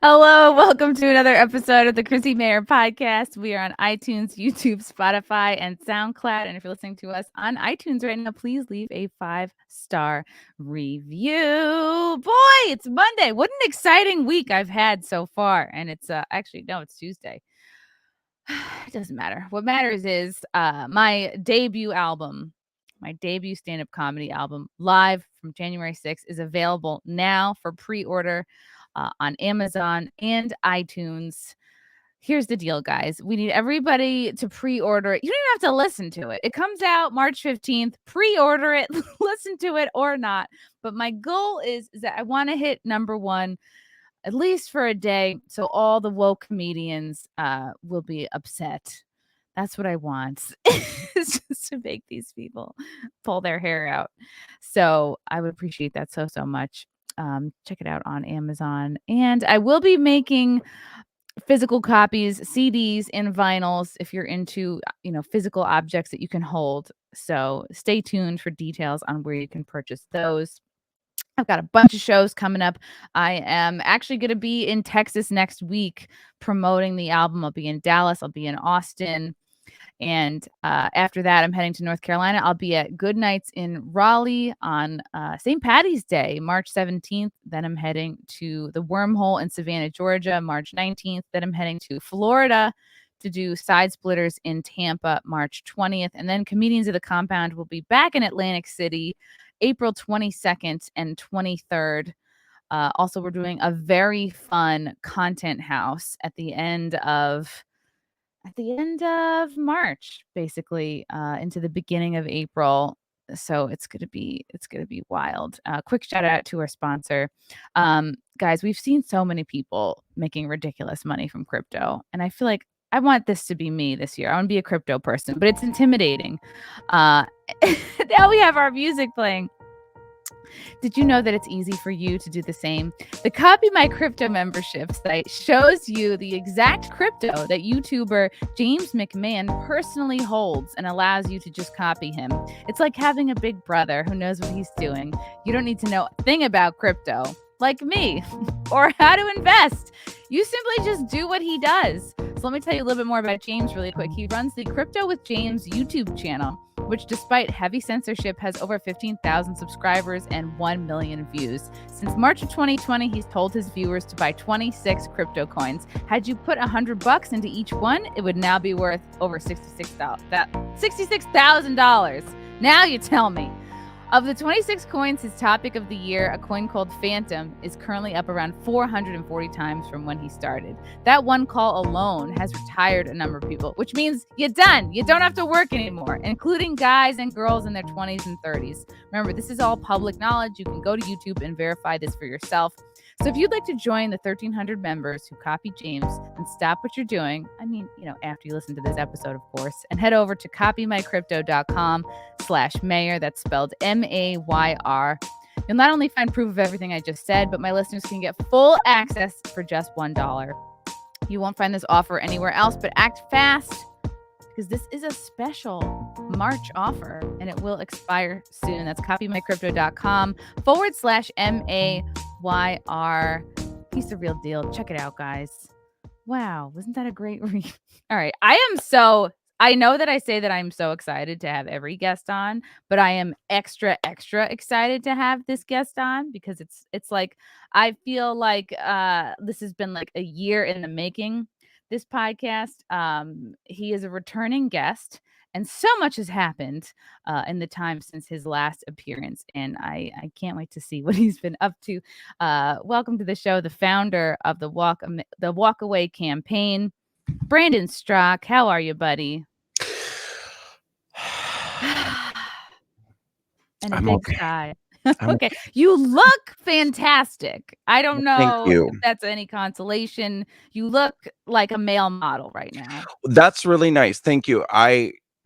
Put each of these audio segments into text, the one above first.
Hello, welcome to another episode of the Chrissie Mayr podcast. We are on iTunes, YouTube, Spotify, and SoundCloud. And if you're listening to us on iTunes right now, please leave a 5-star review. Boy, it's Monday. What an exciting week I've had so far. And it's it's Tuesday. It doesn't matter. What matters is my debut album. My debut stand-up comedy album, live from January 6th, is available now for pre-order on Amazon and iTunes. Here's the deal, guys. We need everybody to pre-order it. You don't even have to listen to it. It comes out March 15th. Pre-order it, listen to it or not. But my goal is that I want to hit number one at least for a day, so all the woke comedians will be upset. That's what I want. It's just to make these people pull their hair out. So I would appreciate that so much. Check it out on Amazon. And I will be making physical copies, CDs, and vinyls if you're into, physical objects that you can hold. So stay tuned for details on where you can purchase those. I've got a bunch of shows coming up. I am actually going to be in Texas next week promoting the album. I'll be in Dallas. I'll be in Austin. And after that, I'm heading to North Carolina. I'll be at Good Nights in Raleigh on St. Patty's Day, March 17th. Then I'm heading to the Wormhole in Savannah, Georgia, March 19th. Then I'm heading to Florida to do Side Splitters in Tampa, March 20th. And then Comedians of the Compound will be back in Atlantic City, April 22nd and 23rd. Also, we're doing a very fun content house at the end of March, basically, into the beginning of April. So it's gonna be wild. Quick shout out to our sponsor. Guys, we've seen so many people making ridiculous money from crypto, and I feel like I want this to be me this year. I want to be a crypto person, but it's intimidating. Now we have our music playing. Did you know that it's easy for you to do the same? The Copy My Crypto membership site shows you the exact crypto that YouTuber James McMahon personally holds and allows you to just copy him. It's like having a big brother who knows what he's doing. You don't need to know a thing about crypto, like me, or how to invest. You simply just do what he does. So let me tell you a little bit more about James really quick. He runs the Crypto with James YouTube channel, which despite heavy censorship has over 15,000 subscribers and 1 million views. Since March of 2020, he's told his viewers to buy 26 crypto coins. Had you put $100 into each one, it would now be worth over $66,000. Now you tell me. Of the 26 coins, his topic of the year, a coin called Phantom, is currently up around 440 times from when he started. That one call alone has retired a number of people, which means you're done. You don't have to work anymore, including guys and girls in their 20s and 30s. Remember, this is all public knowledge. You can go to YouTube and verify this for yourself. So if you'd like to join the 1,300 members who copy James, then stop what you're doing. I mean, after you listen to this episode, of course, and head over to copymycrypto.com/Mayr. That's spelled Mayr. You'll not only find proof of everything I just said, but my listeners can get full access for just $1. You won't find this offer anywhere else, but act fast because this is a special March offer and it will expire soon. That's copymycrypto.com/MAYR. He's the real deal. Check it out, guys. Wow. Wasn't that a great read? All right. I know that I say that I'm so excited to have every guest on, but I am extra excited to have this guest on because it's like I feel like this has been like a year in the making. This podcast, he is a returning guest, and so much has happened in the time since his last appearance, and I can't wait to see what he's been up to. Welcome to the show, the founder of the Walk Away campaign, Brandon Straka. How are you, buddy? And I'm big okay. sigh. Okay. You look fantastic. I don't know you. if that's any consolation. You look like a male model right now. That's really nice. Thank you.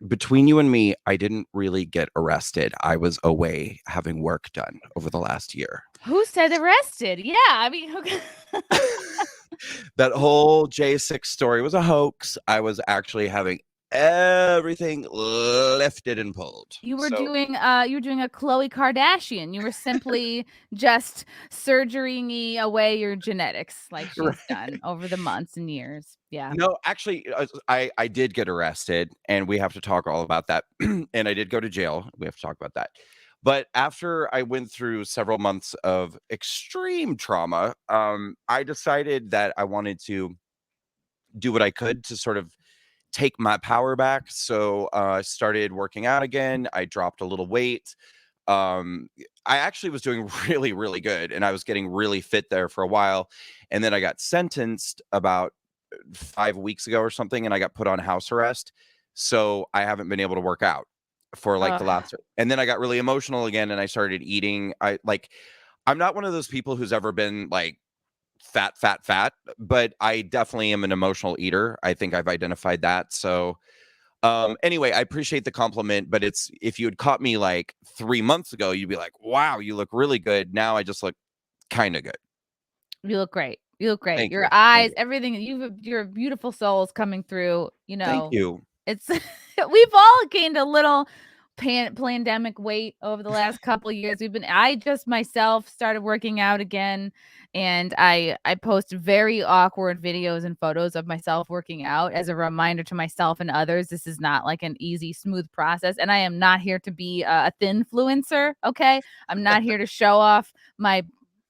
Between you and me, I didn't really get arrested. I was away having work done over the last year. Who said arrested? Yeah, I mean, That whole J6 story was a hoax. I was actually having everything lifted and pulled. You were So doing a Khloe Kardashian. You were simply just surgerying away your genetics like she's right. done over the months and years. Yeah. No, actually, I did get arrested, and we have to talk all about that. And I did go to jail. We have to talk about that. But after I went through several months of extreme trauma, I decided that I wanted to do what I could to sort of take my power back. So I started working out again. I dropped a little weight. Um, I actually was doing really, really good, and I was getting really fit there for a while. And then I got sentenced about 5 weeks ago or something, and I got put on house arrest. So I haven't been able to work out for like the Ugh. last. And then I got really emotional again, and I started eating. I'm not one of those people who's ever been like fat, but I definitely am an emotional eater. I think I've identified that. So anyway, I appreciate the compliment, but it's if you had caught me like 3 months ago, you'd be like, wow, you look really good. Now I just look kind of good. You look great. You look great. Thank Your you. Thank eyes, you. everything, your beautiful soul's coming through, Thank you. It's we've all gained a little pandemic weight over the last couple of years. I just myself started working out again, and I post very awkward videos and photos of myself working out as a reminder to myself and others this is not like an easy smooth process, and I am not here to be a thin influencer, okay? I'm not here to show off my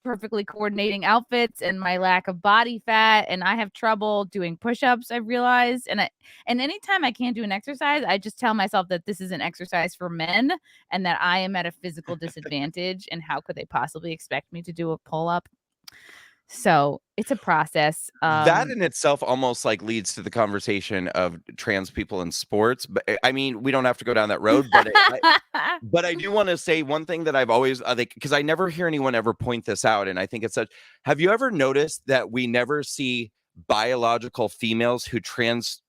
perfectly coordinating outfits and my lack of body fat, and I have trouble doing push-ups, I realized, and anytime I can't do an exercise, I just tell myself that this is an exercise for men and that I am at a physical disadvantage, and how could they possibly expect me to do a pull-up? So, it's a process. That in itself almost like leads to the conversation of trans people in sports. But I mean, we don't have to go down that road. But I do want to say one thing that I've always like because I never hear anyone ever point this out, and I think it's such. Have you ever noticed that we never see biological females who transition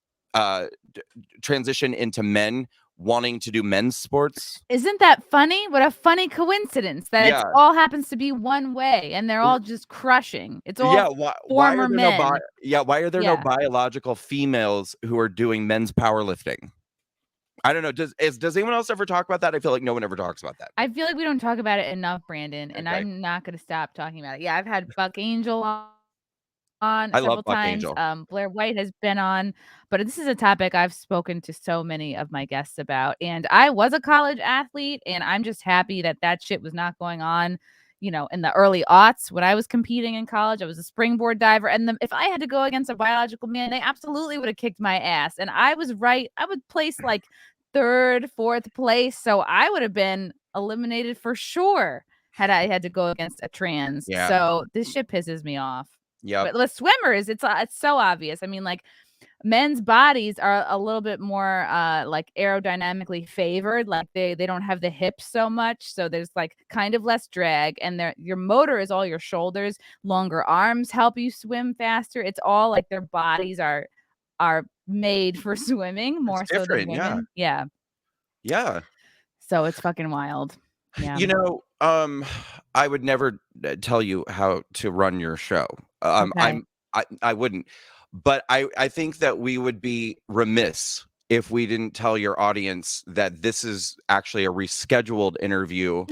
into men wanting to do men's sports? Isn't that funny? What a funny coincidence that it's Yeah, all happens to be one way and they're all just crushing. It's all yeah. Why are former there no men. why are there no Yeah. biological females who are doing men's powerlifting? I don't know. Does anyone else ever talk about that? I feel like no one ever talks about that. I feel like we don't talk about it enough, Brandon, and Okay. I'm not gonna stop talking about it. Yeah, I've had Buck Angel on I love several Buck times. Angel. Blair White has been on, but this is a topic I've spoken to so many of my guests about. And I was a college athlete, and I'm just happy that that shit was not going on, in the early aughts when I was competing in college. I was a springboard diver, and if I had to go against a biological man, they absolutely would have kicked my ass. And I was right. I would place like third, fourth place, so I would have been eliminated for sure had I had to go against a trans. Yeah. So this shit pisses me off. Yep. But with swimmers, it's so obvious. I mean, like men's bodies are a little bit more like aerodynamically favored. Like they don't have the hips so much, so there's like kind of less drag, and your motor is all your shoulders. Longer arms help you swim faster. It's all like their bodies are made for swimming It's more so than different. Yeah. women. Yeah. Yeah. So it's fucking wild. Yeah. You know, I would never tell you how to run your show. Okay. I wouldn't. But I think that we would be remiss if we didn't tell your audience that this is actually a rescheduled interview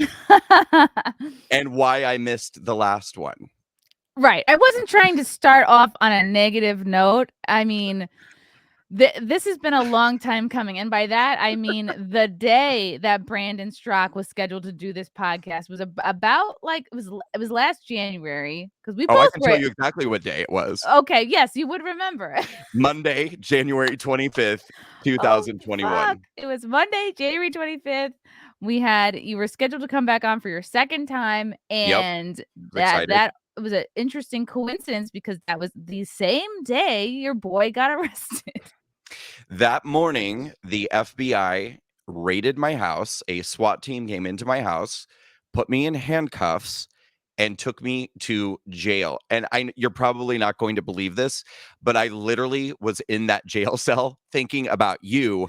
and why I missed the last one. Right. I wasn't trying to start off on a negative note. I mean, this has been a long time coming, and by that I mean the day that Brandon Strock was scheduled to do this podcast was about like it was last January because we Oh, I both can tell were you exactly what day it was. okay. Yes, you would remember. Monday, January 25th, Oh fuck! 2021. It was Monday, January 25th. You were scheduled to come back on for your second time, Yep. and that Excited. that was an interesting coincidence because that was the same day your boy got arrested. That morning, the FBI raided my house. A SWAT team came into my house, put me in handcuffs, and took me to jail. And you're probably not going to believe this, but I literally was in that jail cell thinking about you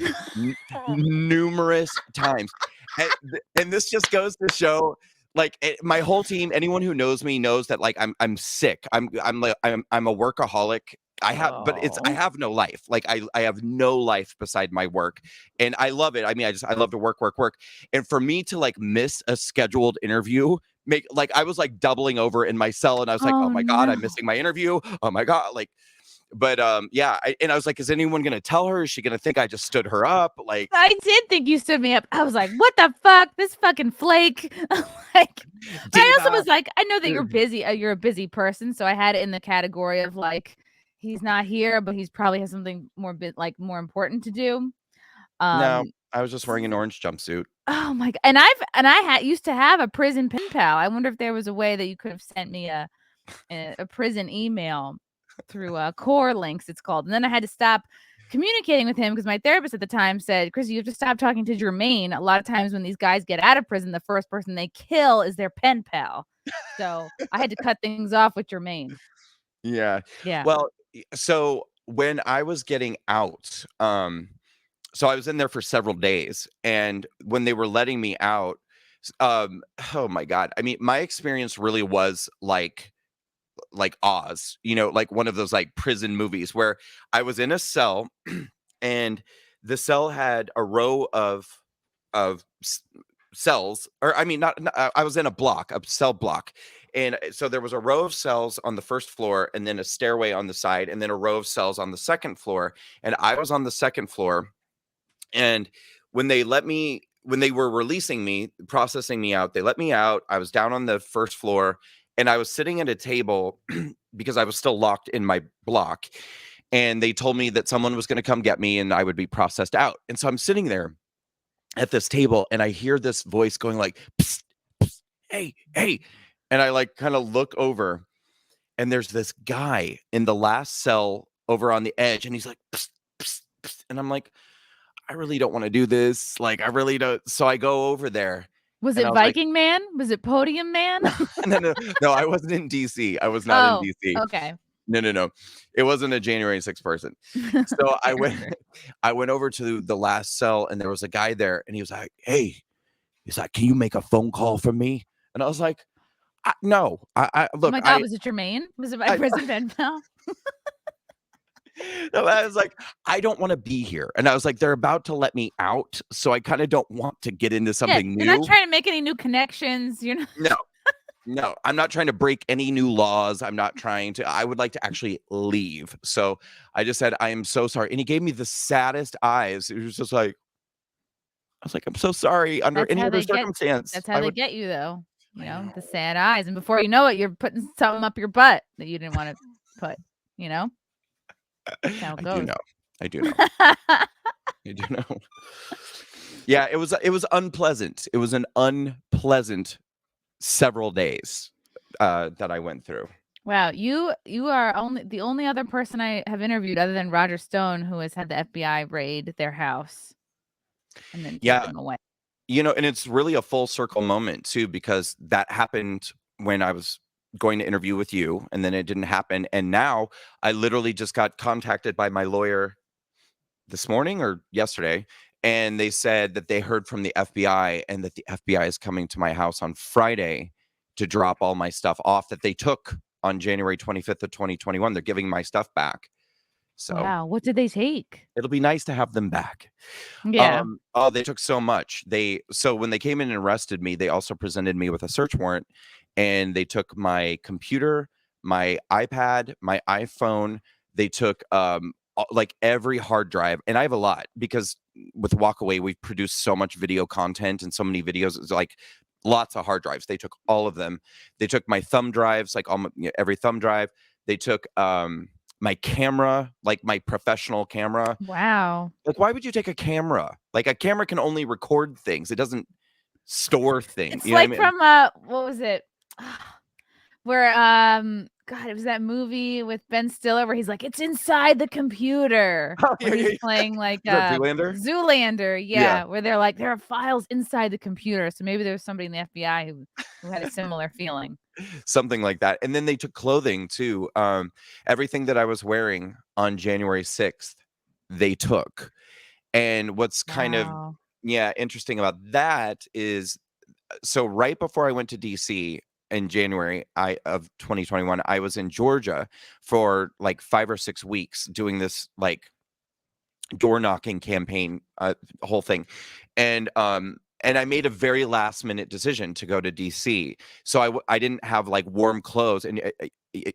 numerous times. And this just goes to show like my whole team, anyone who knows me knows that like I'm sick. I'm a workaholic I have no life. Like I have no life beside my work, and I love it. I mean, I love to work, work, work. And for me to like miss a scheduled interview, make like I was like doubling over in my cell, and I was like, oh Oh my God, I'm no. missing my interview. Oh my God. Like, but yeah, and I was like, is anyone gonna tell her? Is she gonna think I just stood her up? Like, I did think you stood me up. I was like, "What the fuck? This fucking flake!" Like, but I also Diva. was like, "I know that you're busy. You're a busy person." So I had it in the category of like, he's not here, but he's probably has something more important to do. No, Um, I was just wearing an orange jumpsuit. oh my god! And I had used to have a prison pen pal. I wonder if there was a way that you could have sent me a prison email through core links, it's called. And then I had to stop communicating with him because my therapist at the time said, Chris, you have to stop talking to Jermaine. A lot of times when these guys get out of prison, the first person they kill is their pen pal. So I had to cut things off with Jermaine. Yeah. Yeah. Well, so when I was getting out, so I was in there for several days, and when they were letting me out, oh my God. I mean, my experience really was like Oz, like one of those like prison movies where I was in a cell and the cell had a row of cells, or I mean, I was in a cell block, and so there was a row of cells on the first floor, and then a stairway on the side, and then a row of cells on the second floor, and I was on the second floor, and when they were releasing me, processing me out, they let me out. I was down on the first floor, and I was sitting at a table because I was still locked in my block. And they told me that someone was going to come get me and I would be processed out. And so I'm sitting there at this table and I hear this voice going like, psst, psst, hey, hey. And I like kind of look over and there's this guy in the last cell over on the edge. And he's like, psst, psst, psst. And I'm like, I really don't want to do this. Like, I really don't. So I go over there Was and it I was like, Viking Man? Was it Podium Man? no, no, no, no, I wasn't in DC. I was not in Oh, DC. okay. No, no, no. It wasn't a January 6th person. So I went, Fair. I went over to the last cell and there was a guy there and he was like, hey, he's like, can you make a phone call for me? And I was like, no, I Oh look, my god, was it Jermaine? Was it my I, prison pen pal? no, I was like, I don't want to be here. And I was like, they're about to let me out. So I kind of don't want to get into Yeah, something you're not new. trying to make any new connections. You're not. No, no, I'm not trying to break any new laws. I'm not trying to. I would like to actually leave. So I just said, I am so sorry. And he gave me the saddest eyes. It was just like, I was like, I'm so sorry. Under That's any how other they get. circumstance, That's how I they would. get you, though. You I know, know. the sad eyes, and before you know it, you're putting something up your butt that you didn't want to put. You know, that's how it I do goes. know. I do know. I do know. Yeah, it was unpleasant. It was an unpleasant several days that I went through. Wow, you are the only other person I have interviewed other than Roger Stone who has had the FBI raid their house and then take Yeah, them away. and it's really a full circle moment too, because that happened when I was going to interview with you, and then it didn't happen. And now I literally just got contacted by my lawyer this morning or yesterday, and they said that they heard from the FBI and that the FBI is coming to my house on Friday to drop all my stuff off that they took on January 25th of 2021. They're giving my stuff back. So Wow, what did they take? it'll be nice to have them back. Yeah. Oh, they took so much. So when they came in and arrested me, they also presented me with a search warrant, and they took my computer, my iPad, my iPhone. They took like every hard drive, and I have a lot because with Walkaway we've produced so much video content and so many videos. It's like lots of hard drives. They took all of them. They took my thumb drives, like every thumb drive. They took my camera, like my professional camera. Wow. Like, why would you take a camera? Like, a camera can only record things. It doesn't store things. It's You know what like I mean? from what was it? Where God, it was that movie with Ben Stiller where he's like, it's inside the computer. Oh, Where yeah, yeah, he's yeah. playing like Is that Zoolander? Zoolander, Yeah, yeah, where they're like, there are files inside the computer. So maybe there's somebody in the FBI who had a similar feeling. something like that. And then they took clothing too. Everything that I was wearing on January 6th, they took. And what's kind of, Wow. yeah, interesting about that is, so right before I went to DC, in January of 2021, I was in Georgia for like 5 or 6 weeks doing this like door knocking campaign, whole thing. And I made a very last minute decision to go to DC. So I didn't have like warm clothes. And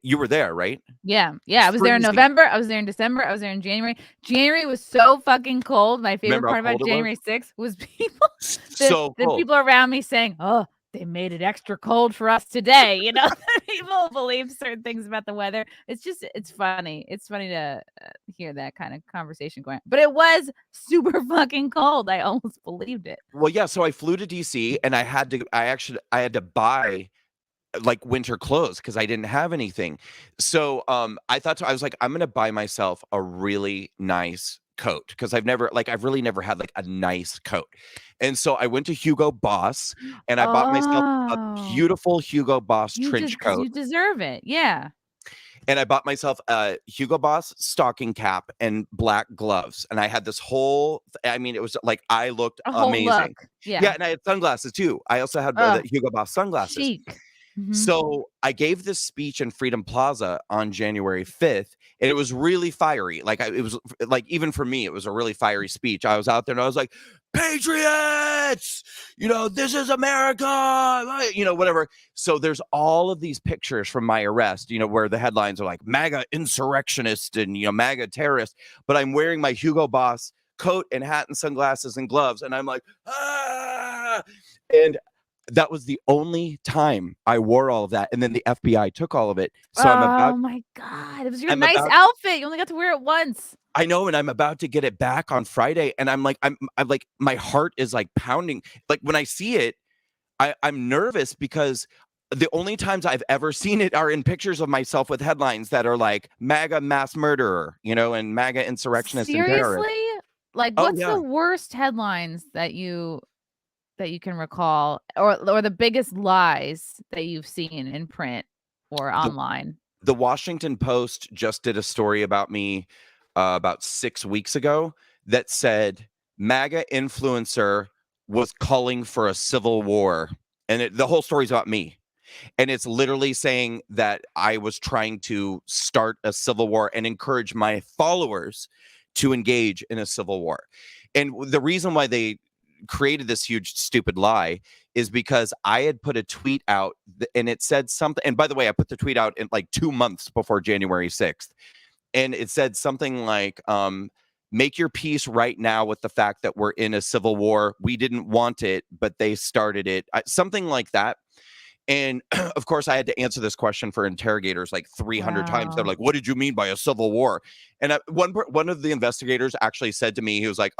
you were there, right? Yeah. I was there in Freezing. November. I was there in December. I was there in January. January was so fucking cold. My favorite Remember how part about cold it was? January 6th was people, So the cold. people around me saying, "Oh, they made it extra cold for us today." You know, people believe certain things about the weather. It's funny. It's funny to hear that kind of conversation going on. But it was super fucking cold. I almost believed it. Well, yeah. So I flew to DC and I had to buy like winter clothes because I didn't have anything. So I was like, I'm gonna buy myself a really nice coat because I've really never had like a nice coat. And so I went to Hugo Boss and I bought myself a Oh, beautiful Hugo Boss trench because coat. you deserve it. Yeah. And I bought myself a Hugo Boss stocking cap and black gloves. And I had this I mean, it was like I looked A whole amazing. look. Yeah, Yeah. and I had sunglasses too. I also had the Oh, Hugo Boss sunglasses. chic. Mhm. So I gave this speech in Freedom Plaza on January 5th, and it was really fiery. It was like, even for me, it was a really fiery speech. I was out there and I was like, Patriots, this is America, whatever. So there's all of these pictures from my arrest, where the headlines are like MAGA insurrectionist and, MAGA terrorist. But I'm wearing my Hugo Boss coat and hat and sunglasses and gloves. And I'm like, ah. And that was the only time I wore all of that, and then the FBI took all of it. So Oh my God. It was your I'm nice about outfit. You only got to wear it once. I know, and I'm about to get it back on Friday, and I'm like, my heart is like pounding. Like when I see it, I'm nervous because the only times I've ever seen it are in pictures of myself with headlines that are like MAGA mass murderer, and MAGA insurrectionist and terrorist. Seriously? Like, Oh what's yeah. the worst headlines that you can recall, or the biggest lies that you've seen in print or The online? the Washington Post just did a story about me about 6 weeks ago that said MAGA influencer was calling for a civil war. And the whole story's about me. And it's literally saying that I was trying to start a civil war and encourage my followers to engage in a civil war. And the reason why they created this huge stupid lie is because I had put a tweet out and it said something. And by the way, I put the tweet out in like 2 months before January 6th. And it said something like, make your peace right now with the fact that we're in a civil war. We didn't want it, but they started it. Something like that. And of course, I had to answer this question for interrogators like 300 times. They're Wow. like, "What did you mean by a civil war?" And one of the investigators actually said to me, he's like,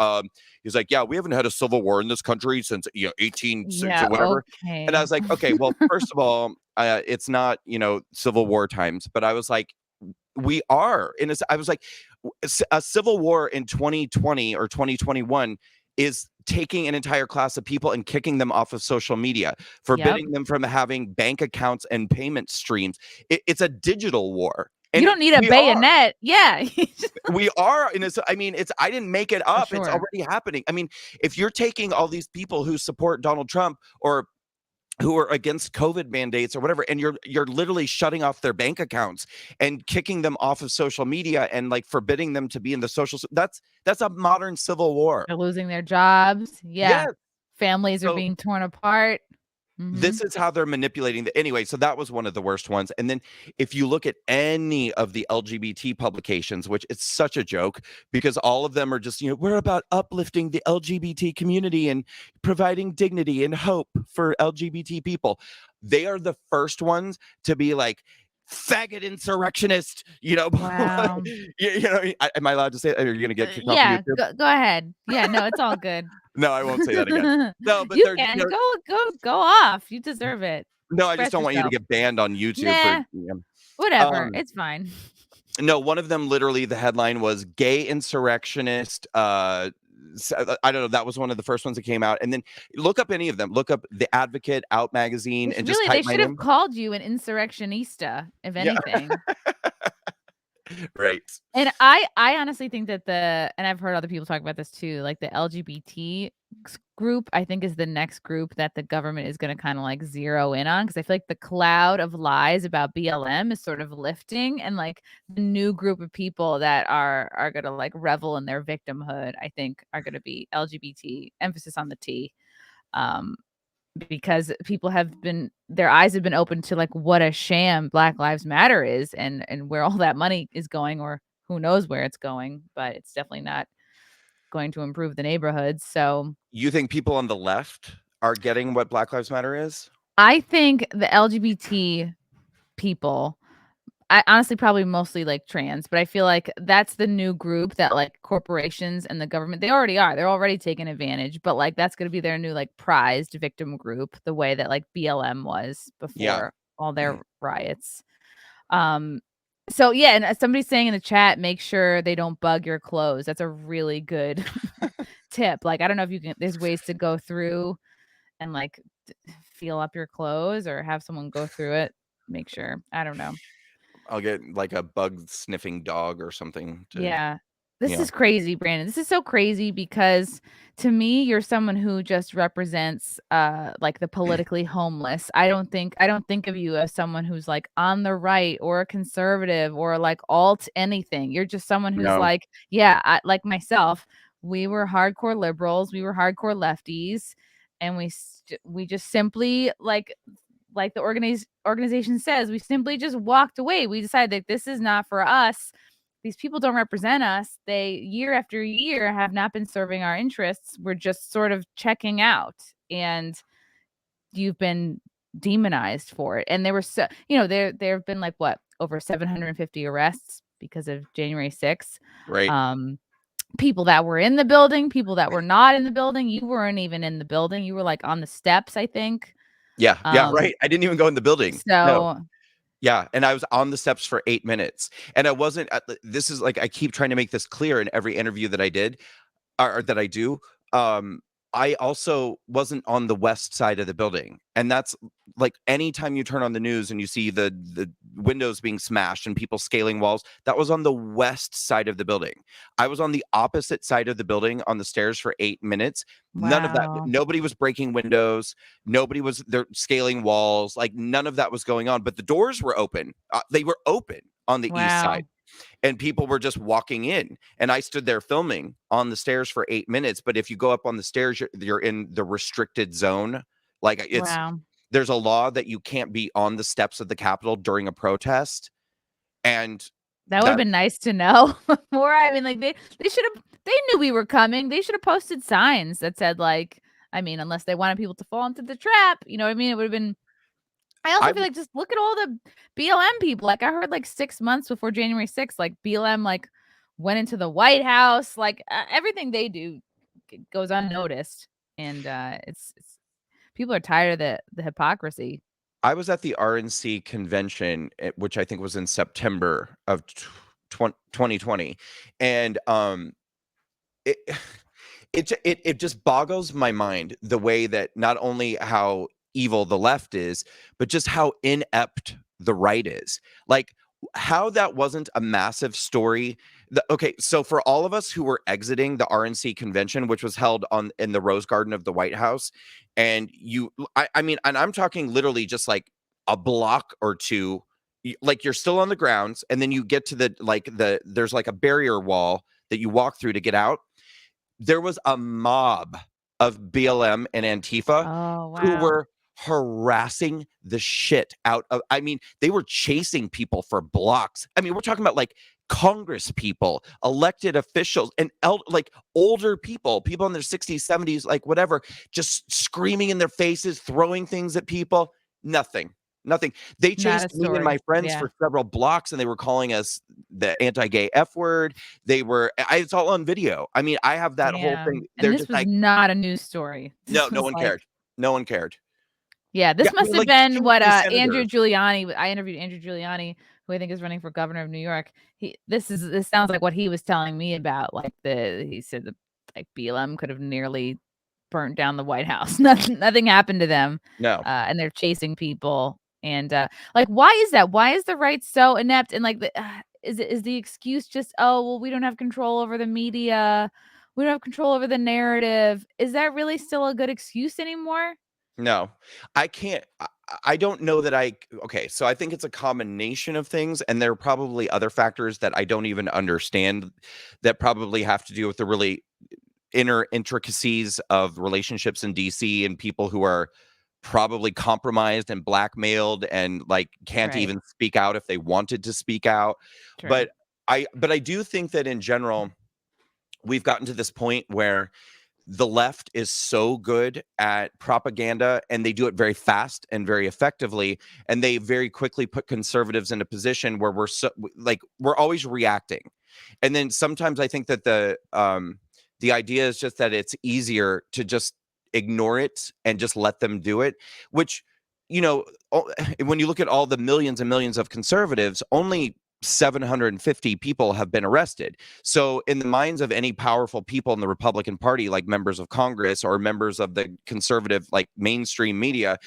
"Yeah, we haven't had a civil war in this country since 18 or Yeah, whatever." And I okay. was like, "Okay, well, first of all, it's not civil war times," but I was like, "We are in a." I was like, "A civil war in 2020 or 2021." Is taking an entire class of people and kicking them off of social media, Yep. forbidding them from having bank accounts and payment streams. It's a digital war. You And don't need a bayonet. Yeah. we are in this. I mean, I didn't make it For up. It's sure. already happening. I mean, if you're taking all these people who support Donald Trump or who are against COVID mandates or whatever, and you're literally shutting off their bank accounts and kicking them off of social media and like forbidding them to be in the social. That's a modern civil war. They're losing their jobs. Yeah. Yes. Families are So being torn apart. this Mhm. is how they're manipulating anyway. So that was one of the worst ones. And then if you look at any of the LGBT publications, which it's such a joke because all of them are just, we're about uplifting the LGBT community and providing dignity and hope for LGBT people. They are the first ones to be like, faggot insurrectionist, Wow. am I allowed to say that? Are you going to get kicked off of Yeah, YouTube? go ahead. Yeah, no, it's all good. No, I won't say that again. No, but You can go off. You deserve it. no, I just Express don't want you to yourself. get banned on YouTube for. Nah, whatever. Um, It's fine. no, one of them literally the headline was gay insurrectionist. I don't know. That was one of the first ones that came out. And then look up any of them. Look up The Advocate, Out Magazine, and just They type my should have name. called you an insurrectionista, if Yeah, anything. right. And I honestly think that and I've heard other people talk about this too, like the LGBT group, I think, is the next group that the government is going to kind of like zero in on, because I feel like the cloud of lies about BLM is sort of lifting, and like the new group of people that are going to like revel in their victimhood, I think, are going to be LGBT, emphasis on the T. Because people have been, their eyes have been open to like what a sham Black Lives Matter is, and where all that money is going, or who knows where it's going, but it's definitely not going to improve the neighborhoods. So You think people on the left are getting what Black Lives Matter is? I think the LGBT people, I honestly probably mostly like trans, but I feel like that's the new group that like corporations and the government, they already are. They're already taking advantage, but like that's going to be their new like prized victim group, the way that like BLM was Yeah. before all their riots. Um so yeah, and somebody's saying in the chat, make sure they don't bug your clothes. That's a really good tip. Like I don't know if you can, there's ways to go through and like feel up your clothes or have someone go through it. Make sure. I don't know. I'll get like a bug sniffing dog or something to, Yeah. This yeah. is crazy, Brandon. This is so crazy because to me, you're someone who just represents like the politically homeless. I don't think of you as someone who's like on the right or a conservative or like alt anything. You're just someone who's No. like, yeah, like myself, we were hardcore liberals, we were hardcore lefties, and we just simply like the organization says, we simply just walked away. We decided that this is not for us. These people don't represent us. They, year after year, have not been serving our interests. We're just sort of checking out, and you've been demonized for it. And there were so, there have been like what, over 750 arrests because of January 6th. Right. Um, People that were in the building, people that were not in the building. You weren't even in the building. You were like on the steps, I think. Yeah. Yeah. Right. I didn't even go in the building. No. So Yeah, and I was on the steps for 8 minutes, and I wasn't at the this is like I keep trying to make this clear in every interview that I did, or that I do. um, I also wasn't on the west side of the building, and that's like anytime you turn on the news and you see the windows being smashed and people scaling walls, that was on the west side of the building. I was on the opposite side of the building on the stairs for 8 minutes. None of that, wow. nobody was breaking windows, nobody was there scaling walls, like none of that was going on, but the doors were open. They were open on the east side, Wow. and people were just walking in, and I stood there filming on the stairs for 8 minutes. But if you go up on the stairs, you're in the restricted zone. Like it's Wow. there's a law that you can't be on the steps of the Capitol during a protest, and That would have that been nice to know more. I mean, like they should have, they knew we were coming. They should have posted signs that said like, I mean, unless they wanted people to fall into the trap, you know what I mean? It would have been, I also I feel like just look at all the BLM people. Like I heard like 6 months before January 6th, like BLM like went into the White House, like everything they do goes unnoticed. And it's people are tired of the hypocrisy. I was at the RNC convention, which I think was in September of 2020, and it it just boggles my mind the way that not only how evil the left is, but just how inept the right is. Like how that wasn't a massive story. Okay, so for all of us who were exiting the RNC convention, which was held on in the Rose Garden of the White House, and I mean, and I'm talking literally just like a block or two. Like you're still on the grounds, and then you get to there's like a barrier wall that you walk through to get out. There was a mob of BLM and Antifa Oh, who wow. were harassing the shit out of, I mean, they were chasing people for blocks. I mean, we're talking about like Congress people, elected officials, and like older people in their 60s, 70s, like whatever, just screaming in their faces, throwing things at people. Nothing. Nothing. They Not a chased me and my story. friends Yeah. for several blocks, and they were calling us the anti-gay F word. It's all on video. I mean, I have that whole thing. Damn. And They're this just was like, not a news story. no, This no was one like, cared. No one cared. yeah, Yeah, this I must mean, have like been two what of the Andrew senators. Giuliani, I interviewed Andrew Giuliani, who I think is running for governor of New York. This sounds like what he was telling me about, like he said that like BLM could have nearly burnt down the White House. Nothing happened to them. No. And they're chasing people. And like why is that? Why is the right so inept? And like is the excuse just, oh well, we don't have control over the media, we don't have control over the narrative. Is that really still a good excuse anymore? No, I can't. I don't know that okay, so I think it's a combination of things, and there are probably other factors that I don't even understand that probably have to do with the really inner intricacies of relationships in DC and people who are probably compromised and blackmailed and like can't Right. even speak out if they wanted to speak out. True. But I do think that in general, we've gotten to this point where the left is so good at propaganda and they do it very fast and very effectively, and they very quickly put conservatives in a position where we're always reacting. And then sometimes I think that the idea is just that it's easier to just ignore it and just let them do it, which, you know, when you look at all the millions and millions of conservatives, only 750 people have been arrested. So, in the minds of any powerful people in the Republican Party, like members of Congress or members of the conservative, like mainstream media,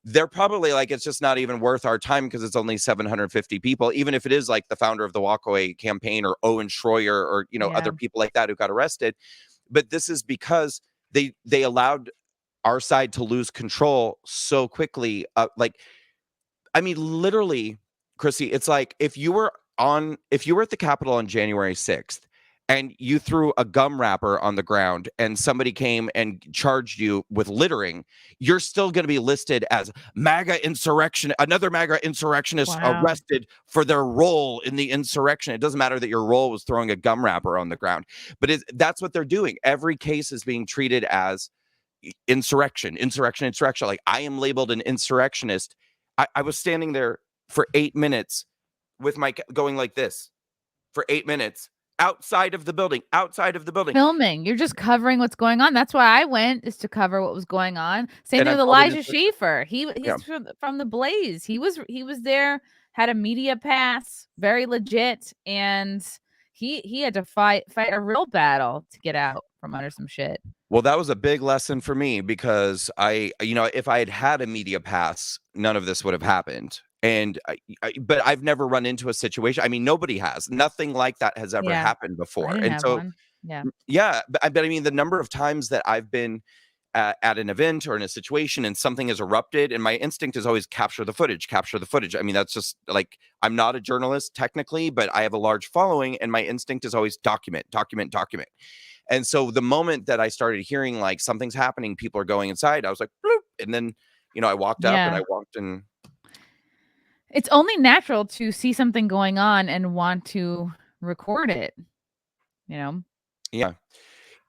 they're probably like, it's just not even worth our time because it's only 750 people, even if it is like the founder of the Walkaway campaign or Owen Schroyer or, Yeah. other people like that who got arrested. But this is because they allowed our side to lose control so quickly. I mean, literally, Chrissy, it's like if you were at the Capitol on January 6th and you threw a gum wrapper on the ground and somebody came and charged you with littering, you're still going to be listed as another MAGA insurrectionist Wow. arrested for their role in the insurrection. It doesn't matter that your role was throwing a gum wrapper on the ground, but that's what they're doing. Every case is being treated as insurrection. Like, I am labeled an insurrectionist. I was standing there for 8 minutes with my going like this for 8 minutes outside of the building. Filming. You're just covering what's going on. That's why I went, is to cover what was going on. Same And thing I'm with probably Elijah just, Schaffer. yeah. He's from the Blaze. He was there, had a media pass, very legit, and he had to fight a real battle to get out from under some shit. Well, that was a big lesson for me because if I had had a media pass, none of this would have happened. And but I've never run into a situation. I mean, nobody has. Nothing like that has ever Yeah. happened I before. didn't And have so, one. Yeah. yeah, but I mean, the number of times that I've been at an event or in a situation and something has erupted, and my instinct is always capture the footage, capture the footage. I mean, that's just like, I'm not a journalist technically, but I have a large following, and my instinct is always document, document, document. And so the moment that I started hearing like something's happening, people are going inside, I was like, bloop. And then, I walked up and Yeah. I walked in. It's only natural to see something going on and want to record it, you know? Yeah.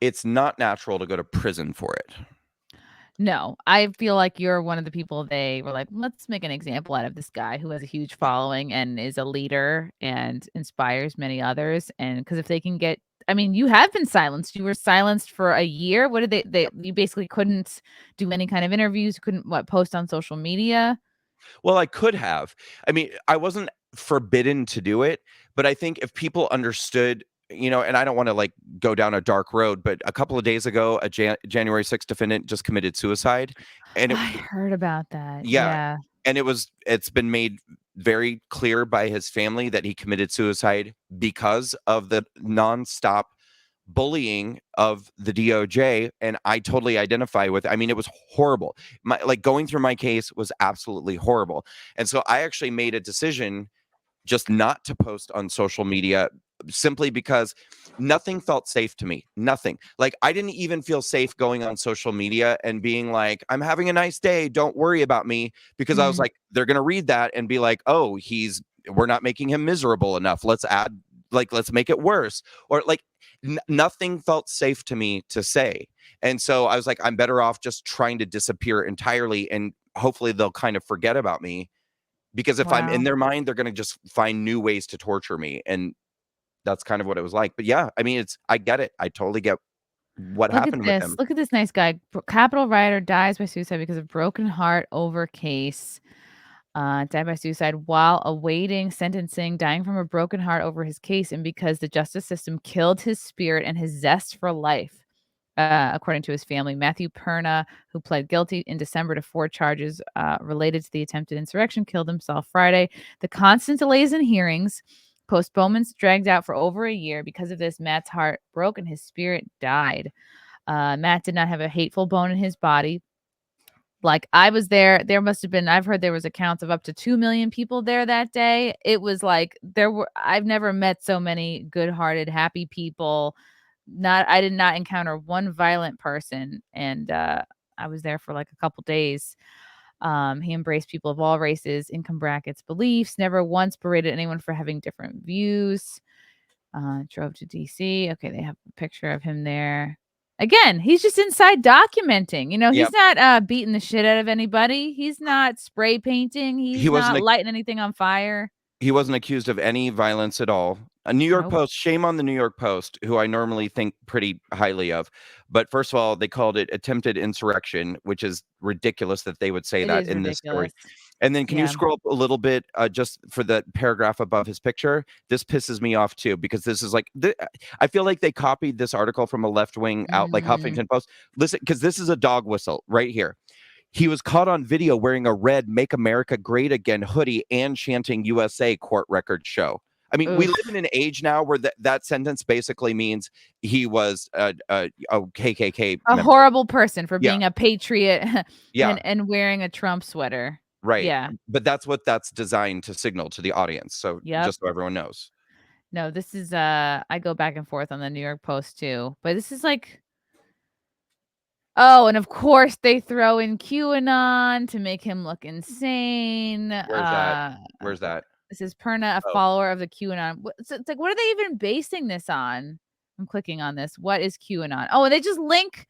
It's not natural to go to prison for it. No, I feel like you're one of the people they were like, let's make an example out of this guy who has a huge following and is a leader and inspires many others. And because if they can get, I mean, you have been silenced. You were silenced for a year. What did you basically couldn't do any kind of interviews, couldn't post on social media? Well, I could have. I mean, I wasn't forbidden to do it, but I think if people understood, and I don't want to like go down a dark road, but a couple of days ago, a January 6th defendant just committed suicide. And I heard about that. yeah, Yeah. and it's been made very clear by his family that he committed suicide because of the nonstop bullying of the DOJ, and I totally identify with. I mean, it was horrible. Going through my case was absolutely horrible. And so I actually made a decision just not to post on social media simply because nothing felt safe to me. Nothing. Like, I didn't even feel safe going on social media and being like, I'm having a nice day, don't worry about me, because I was Mm, like, they're going to read that and be like, oh, we're not making him miserable enough. Let's make it worse. Or like, nothing felt safe to me to say. And so I was like, I'm better off just trying to disappear entirely, and hopefully they'll kind of forget about me, because if I'm in wow. their mind, they're going to just find new ways to torture me. And that's kind of what it was like. But yeah, I mean, I get it. I totally get what Look at happened with this. him. Look at this nice guy. Capitol rioter dies by suicide because of broken heart over case. Died by suicide while awaiting sentencing, dying from a broken heart over his case, and because the justice system killed his spirit and his zest for life. According to his family, Matthew Perna, who pled guilty in December to 4 charges related to the attempted insurrection, killed himself Friday. The constant delays in hearings, Postponements dragged out for over a year. Because of this, Matt's heart broke and his spirit died. Matt did not have a hateful bone in his body. Like, I was there. There must have been, I've heard there was accounts of up to 2 million people there that day. It was like I've never met so many good-hearted, happy people. I did not encounter one violent person. And I was there for like a couple days. He embraced people of all races, income brackets, beliefs, never once berated anyone for having different views. Drove to DC. Okay, they have a picture of him there. Again, he's just inside documenting. He's Yep. not beating the shit out of anybody. He's not spray painting. He He's wasn't not lighting anything on fire. He wasn't accused of any violence at all. A New York Nope. Post, shame on the New York Post, who I normally think pretty highly of. But first of all, they called it attempted insurrection, which is ridiculous that they would say It that is in this story. ridiculous. And then can you Yeah. scroll up a little bit just for the paragraph above his picture? This pisses me off too, because this is like, I feel like they copied this article from a left wing out like Mhm. Huffington Post. Listen, because this is a dog whistle right here. He was caught on video wearing a red "Make America Great Again" hoodie and chanting USA, court records show. I mean, we live in Oof. an age now where that sentence basically means he was a KKK A member. horrible person for Yeah, being a patriot yeah, and wearing a Trump sweater. right. Yeah. But that's what that's designed to signal to the audience. So Yep. just so everyone knows. No, this is I go back and forth on the New York Post too. But this is like, oh, and of course they throw in QAnon to make him look insane. Where's that? Where's that? This is Perna, a Oh, follower of the QAnon. So it's like, what are they even basing this on? I'm clicking on this. What is QAnon? Oh, and they just link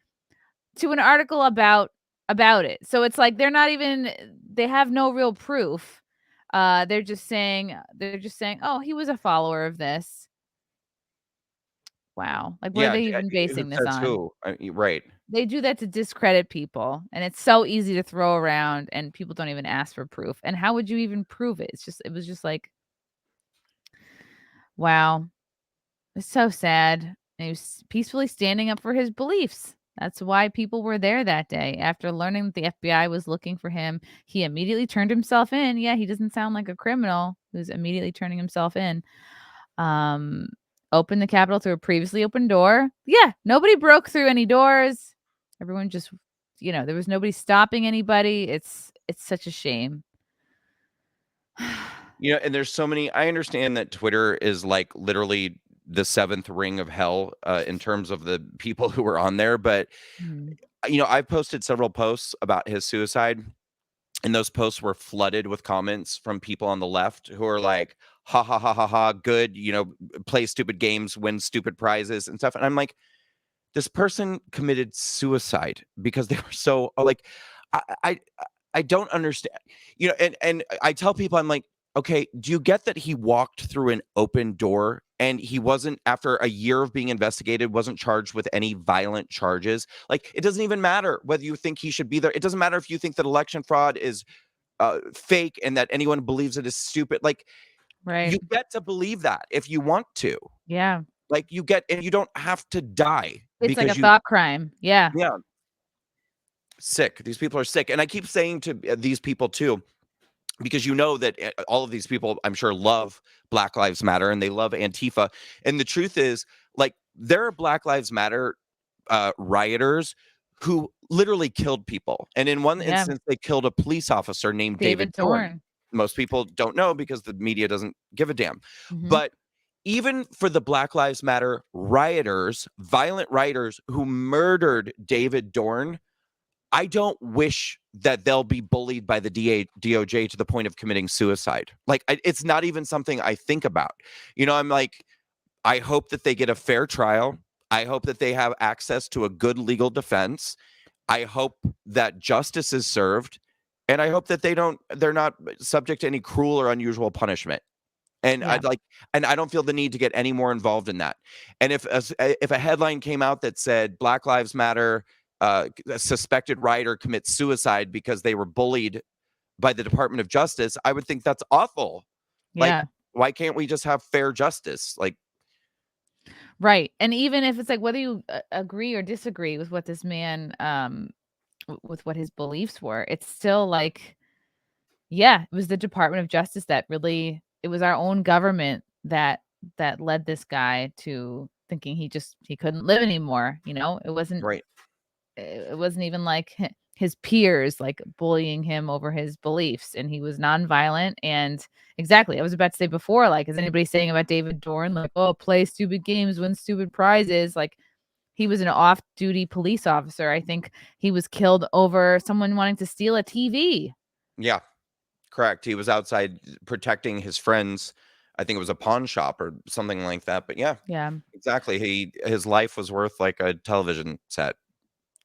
to an article about it. So it's like they have no real proof. They're just saying, oh, he was a follower of this. Wow. Like, what are yeah. they even Who basing this says on? who? Right. They do that to discredit people, and it's so easy to throw around, and people don't even ask for proof. And how would you even prove it? It was just like, wow, it's so sad. And he was peacefully standing up for his beliefs. That's why people were there that day. After learning that the FBI was looking for him, he immediately turned himself in. Yeah, he doesn't sound like a criminal who's immediately turning himself in. Um, Opened the Capitol through a previously open door. Yeah, nobody broke through any doors. Everyone just, there was nobody stopping anybody. It's such a shame. And there's so many. I understand that Twitter is like literally the seventh ring of hell in terms of the people who were on there. But, Mhm. I've posted several posts about his suicide, and those posts were flooded with comments from people on the left who are like, ha ha ha ha ha, good, play stupid games, win stupid prizes and stuff. And I'm like, this person committed suicide because they were so like, I I, I don't understand, and I tell people, I'm like, okay, do you get that he walked through an open door and he wasn't, after a year of being investigated, wasn't charged with any violent charges? Like, it doesn't even matter whether you think he should be there. It doesn't matter if you think that election fraud is fake and that anyone believes it is stupid. Like, Right. you get to believe that if you want to. Yeah. Like, and you don't have to die It's like a because you, thought crime. Yeah. yeah, sick. These people are sick. And I keep saying to these people too, because that all of these people, I'm sure, love Black Lives Matter and they love Antifa. And the truth is, like, there are Black Lives Matter rioters who literally killed people. And in one Yeah. instance, they killed a police officer named David David Dorn. Dorn. Most people don't know because the media doesn't give a damn. Mhm. But even for the Black Lives Matter rioters, violent rioters who murdered David Dorn, I don't wish that they'll be bullied by the DOJ to the point of committing suicide. Like, it's not even something I think about. I'm like, I hope that they get a fair trial. I hope that they have access to a good legal defense. I hope that justice is served. And I hope that they're not subject to any cruel or unusual punishment. And Yeah. I don't feel the need to get any more involved in that. And if a headline came out that said Black Lives Matter, a suspected rioter commits suicide because they were bullied by the Department of Justice, I would think that's awful. Like, Yeah. why can't we just have fair justice? Like, Right. And even if it's like, whether you agree or disagree with what this man with what his beliefs were, it's still like, yeah, it was the Department of Justice that really, it was our own government that led this guy to thinking he couldn't live anymore. It wasn't Right. even like his peers like bullying him over his beliefs, and he was nonviolent. And exactly, I was about to say before, like, is anybody saying about David Dorn, like, oh, play stupid games, win stupid prizes? Like, he was an off-duty police officer. I think he was killed over someone wanting to steal a TV. Yeah, correct. He was outside protecting his friends. I think it was a pawn shop or something like that. But yeah, Yeah. exactly. His life was worth like a television set.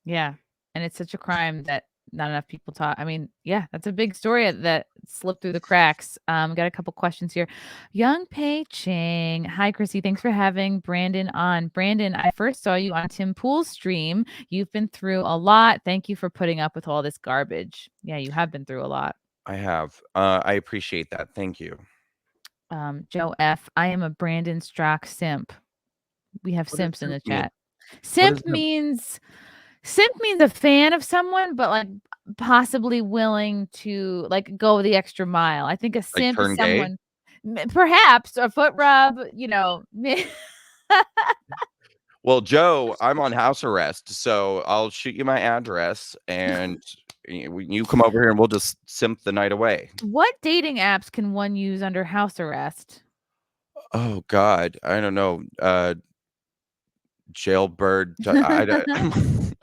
Yeah. And it's such a crime that not enough people talk. I mean, yeah, that's a big story that slipped through the cracks. Got a couple questions here. Young Pei Ching. Hi, Chrissy. Thanks for having Brandon on. Brandon, I first saw you on Tim Pool's stream. You've been through a lot. Thank you for putting up with all this garbage. Yeah, you have been through a lot. I have. I appreciate that. Thank you. Joe F. I am a Brandon Strock simp. We have What does simps in the simp mean? chat. What is Simp means a fan of someone, but like possibly willing to like go the extra mile. I think a like simp is turn gay? someone, perhaps a foot rub, Well, Joe, I'm on house arrest, so I'll shoot you my address, and you come over here, and we'll just simp the night away. What dating apps can one use under house arrest? Oh God, I don't know. Jailbird. I don't.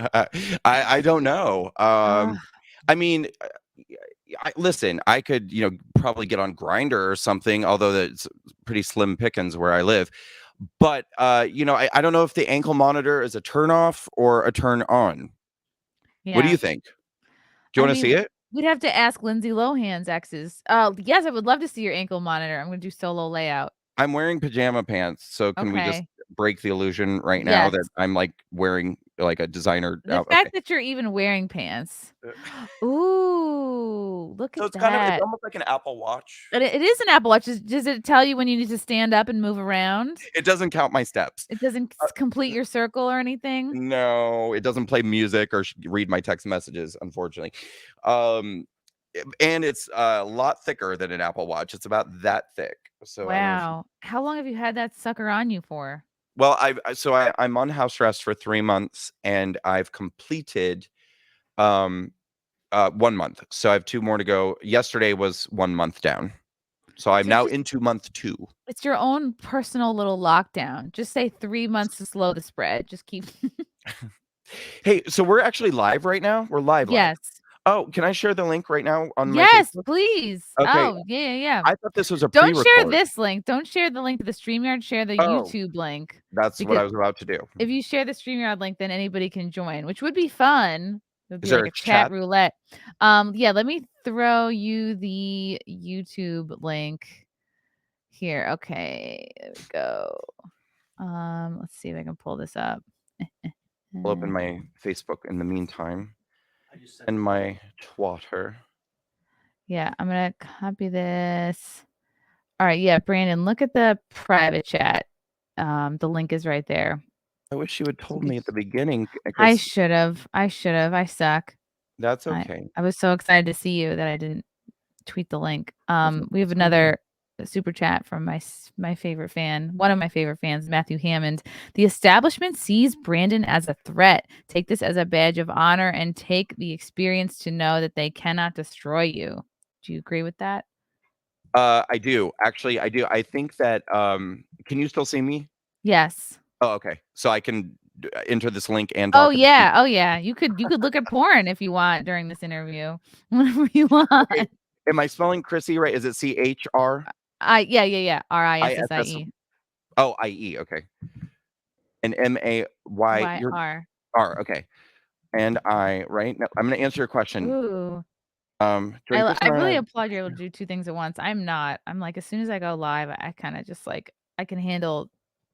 I don't know. I mean, listen. I could, probably get on Grinder or something. Although that's pretty slim pickings where I live. But I don't know if the ankle monitor is a turn off or a turn on. What do Yeah. you think? Do you I want to see mean, it? we'd have to ask Lindsay Lohan's exes. Yes, I would love to see your ankle monitor. I'm going to do solo layout. I'm wearing pajama pants, so can we just Okay. break the illusion right now Yes. that I'm like wearing like a designer The okay. fact that you're even wearing pants. Ooh, look So at it's it's that. almost like an Apple Watch. And it is an Apple Watch. Does it tell you when you need to stand up and move around? It doesn't count my steps. It doesn't complete your circle or anything? No, it doesn't play music or read my text messages, unfortunately. And it's a lot thicker than an Apple Watch. It's about that thick. So I don't know if Wow. How long have you had that sucker on you for? well, I'm on house arrest for 3 months, and I've completed 1 month. So I have 2 more to go. Yesterday was 1 month down. So I'm now into month 2. It's your own personal little lockdown. Just say 3 months to slow the spread. Just keep Hey, so we're actually live right now? We're live. Yes. Oh, can I share the link right now on my Yes, Facebook? please. Okay. Oh, yeah. I thought this was a Don't share pre-record. this link. Don't share the link to the StreamYard. Share the YouTube link. That's what I was about to do. If you share the StreamYard link, then anybody can join, which would be fun. It would be Is there like a a chat chat? roulette. Yeah, let me throw you the YouTube link here. Okay, there we go. Let's see if I can pull this up. I'll open my Facebook in the meantime. And my Twitter. Yeah, I'm gonna copy this. All right, yeah, Brandon, look at the private chat. The link is right there. I wish you had told me at the beginning. I should have. I suck. That's okay. I was so excited to see you that I didn't tweet the link. We have It's another super chat from my favorite fan, one of my favorite fans, Matthew Hammond. The establishment sees Brandon as a threat. Take this as a badge of honor and take the experience to know that they cannot destroy you. Do you agree with that? I do. Actually, I do. I think that can you still see me? Yes. Oh, okay. So I can enter this link and Oh talk yeah. Oh yeah. You could look at porn if you want during this interview. Whatever you want. Okay. Am I spelling Chrissie right? Is it CHR? Yeah. RISSIE. Oh, IE. Okay. And MAY. R. Okay. And I right now I'm going to answer your question. Ooh. Drink this I really applaud you able to do 2 things at once. I'm not. I'm like, as soon as I go live, I kind of just like I can handle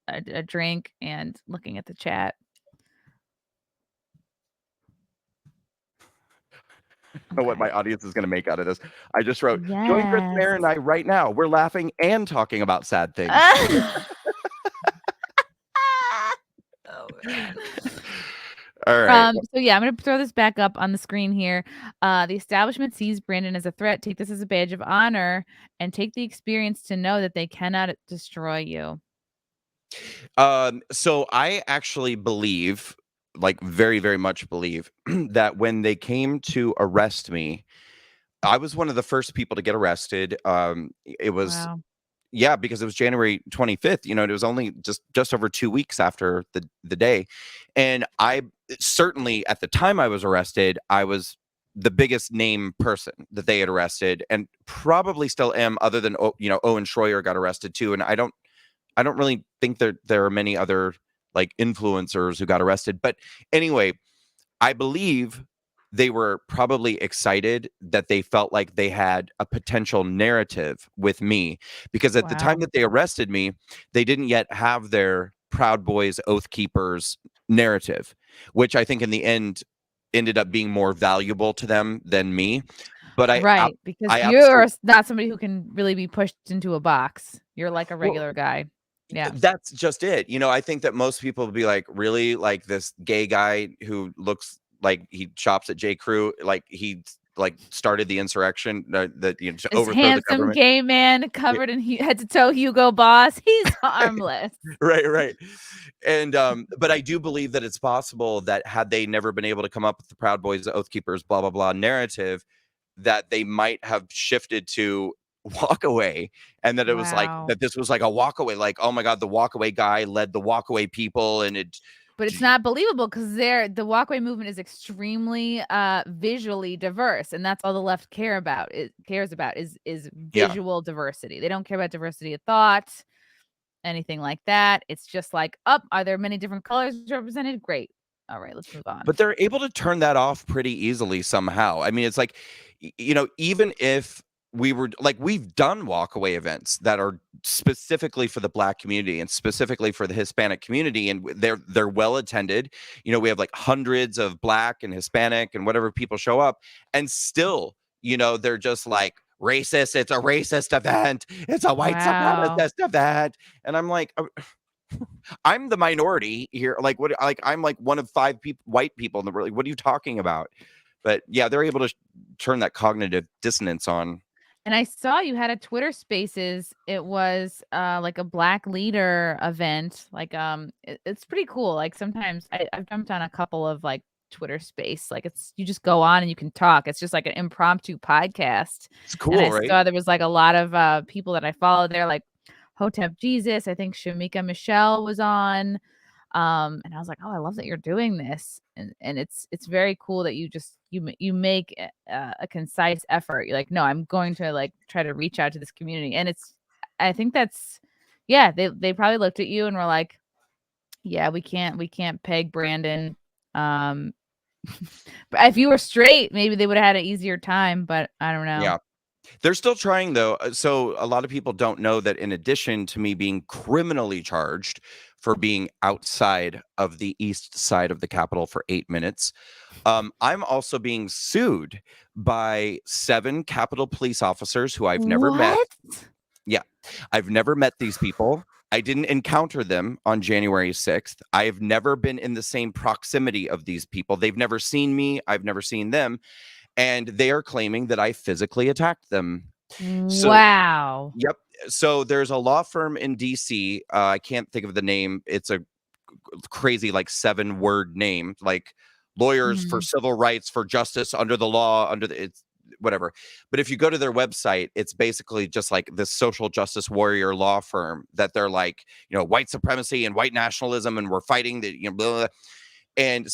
a drink and looking at the chat. I don't know what my audience is going to make out of this. I just wrote, join Chrissie Mayr and I right now. We're laughing and talking about sad things. Oh, man. All right. So yeah, I'm gonna throw this back up on the screen here. The establishment sees Brandon as a threat. Take this as a badge of honor, and take the experience to know that they cannot destroy you. So I actually believe, like very, very much believe, that when they came to arrest me, I was one of the first people to get arrested. It was Wow. Yeah, because it was January 25th. It was only just over 2 weeks after the day, and I certainly at the time I was arrested, I was the biggest name person that they had arrested, and probably still am, other than Owen Schroyer got arrested too, and I don't really think there are many other like influencers who got arrested. But anyway, I believe they were probably excited that they felt like they had a potential narrative with me, because at the time Wow. that they arrested me, they didn't yet have their Proud Boys, Oath Keepers narrative, which I think in the end ended up being more valuable to them than me. But Right, because I you're absolutely not somebody who can really be pushed into a box. You're like a well, regular guy. Yeah. that's just it. I think that most people would be like, really? Like this gay guy who looks like he shops at J. Crew, like he like started the insurrection that to This overthrow the handsome government. gay man Yeah, covered in head to toe Hugo Boss. He's harmless. right, right. And but I do believe that it's possible that had they never been able to come up with the Proud Boys, the Oath Keepers, blah blah blah narrative, that they might have shifted to walk away, and that it was like Wow. that this was like a walk away, like, oh my god, the walk away guy led the walk away people, and it But it's not believable because the walkway movement is extremely visually diverse, and that's all the left cares about is yeah. visual diversity. They don't care about diversity of thought, anything like that. It's just like, up, are there many different colors represented? Great. All right, let's move on. But they're able to turn that off pretty easily somehow. I mean, it's like, even if we've done walkaway events that are specifically for the Black community and specifically for the Hispanic community, and they're well attended. We have like hundreds of Black and Hispanic and whatever people show up, and still, they're just like racist. It's a racist event. It's a white Wow. supremacist event, and I'm like, I'm the minority here. Like what? Like I'm like one of five white people in the world. Like, what are you talking about? But yeah, they're able to turn that cognitive dissonance on. And I saw you had a Twitter Spaces. It was like a Black leader event. Like it's pretty cool. Like sometimes I've jumped on a couple of like Twitter Space. Like you just go on and you can talk. It's just like an impromptu podcast. It's And cool, I right? saw there was like a lot of people that I followed there, like Hotep Jesus. I think Shamika Michelle was on. And I was like, "Oh, I love that you're doing this." And it's very cool that you make a concise effort. You're like, "No, I'm going to like try to reach out to this community." And I think that's yeah, they probably looked at you and were like, "Yeah, we can't peg Brandon." Um but if you were straight, maybe they would have had an easier time, but I don't know. Yeah. They're still trying though. So a lot of people don't know that in addition to me being criminally charged for being outside of the east side of the Capitol for 8 minutes, I'm also being sued by 7 Capitol police officers who I've never met. What? Yeah, I've never met these people. I didn't encounter them on January 6th. I've never been in the same proximity of these people. They've never seen me. I've never seen them. And they are claiming that I physically attacked them. So, Wow. yep. So there's a law firm in DC. I can't think of the name. It's a crazy, like 7-word name, like lawyers for Mhm. civil rights, for justice under the law, it's whatever. But if you go to their website, it's basically just like this social justice warrior law firm that they're like, white supremacy and white nationalism, and we're fighting the, blah, blah, blah. And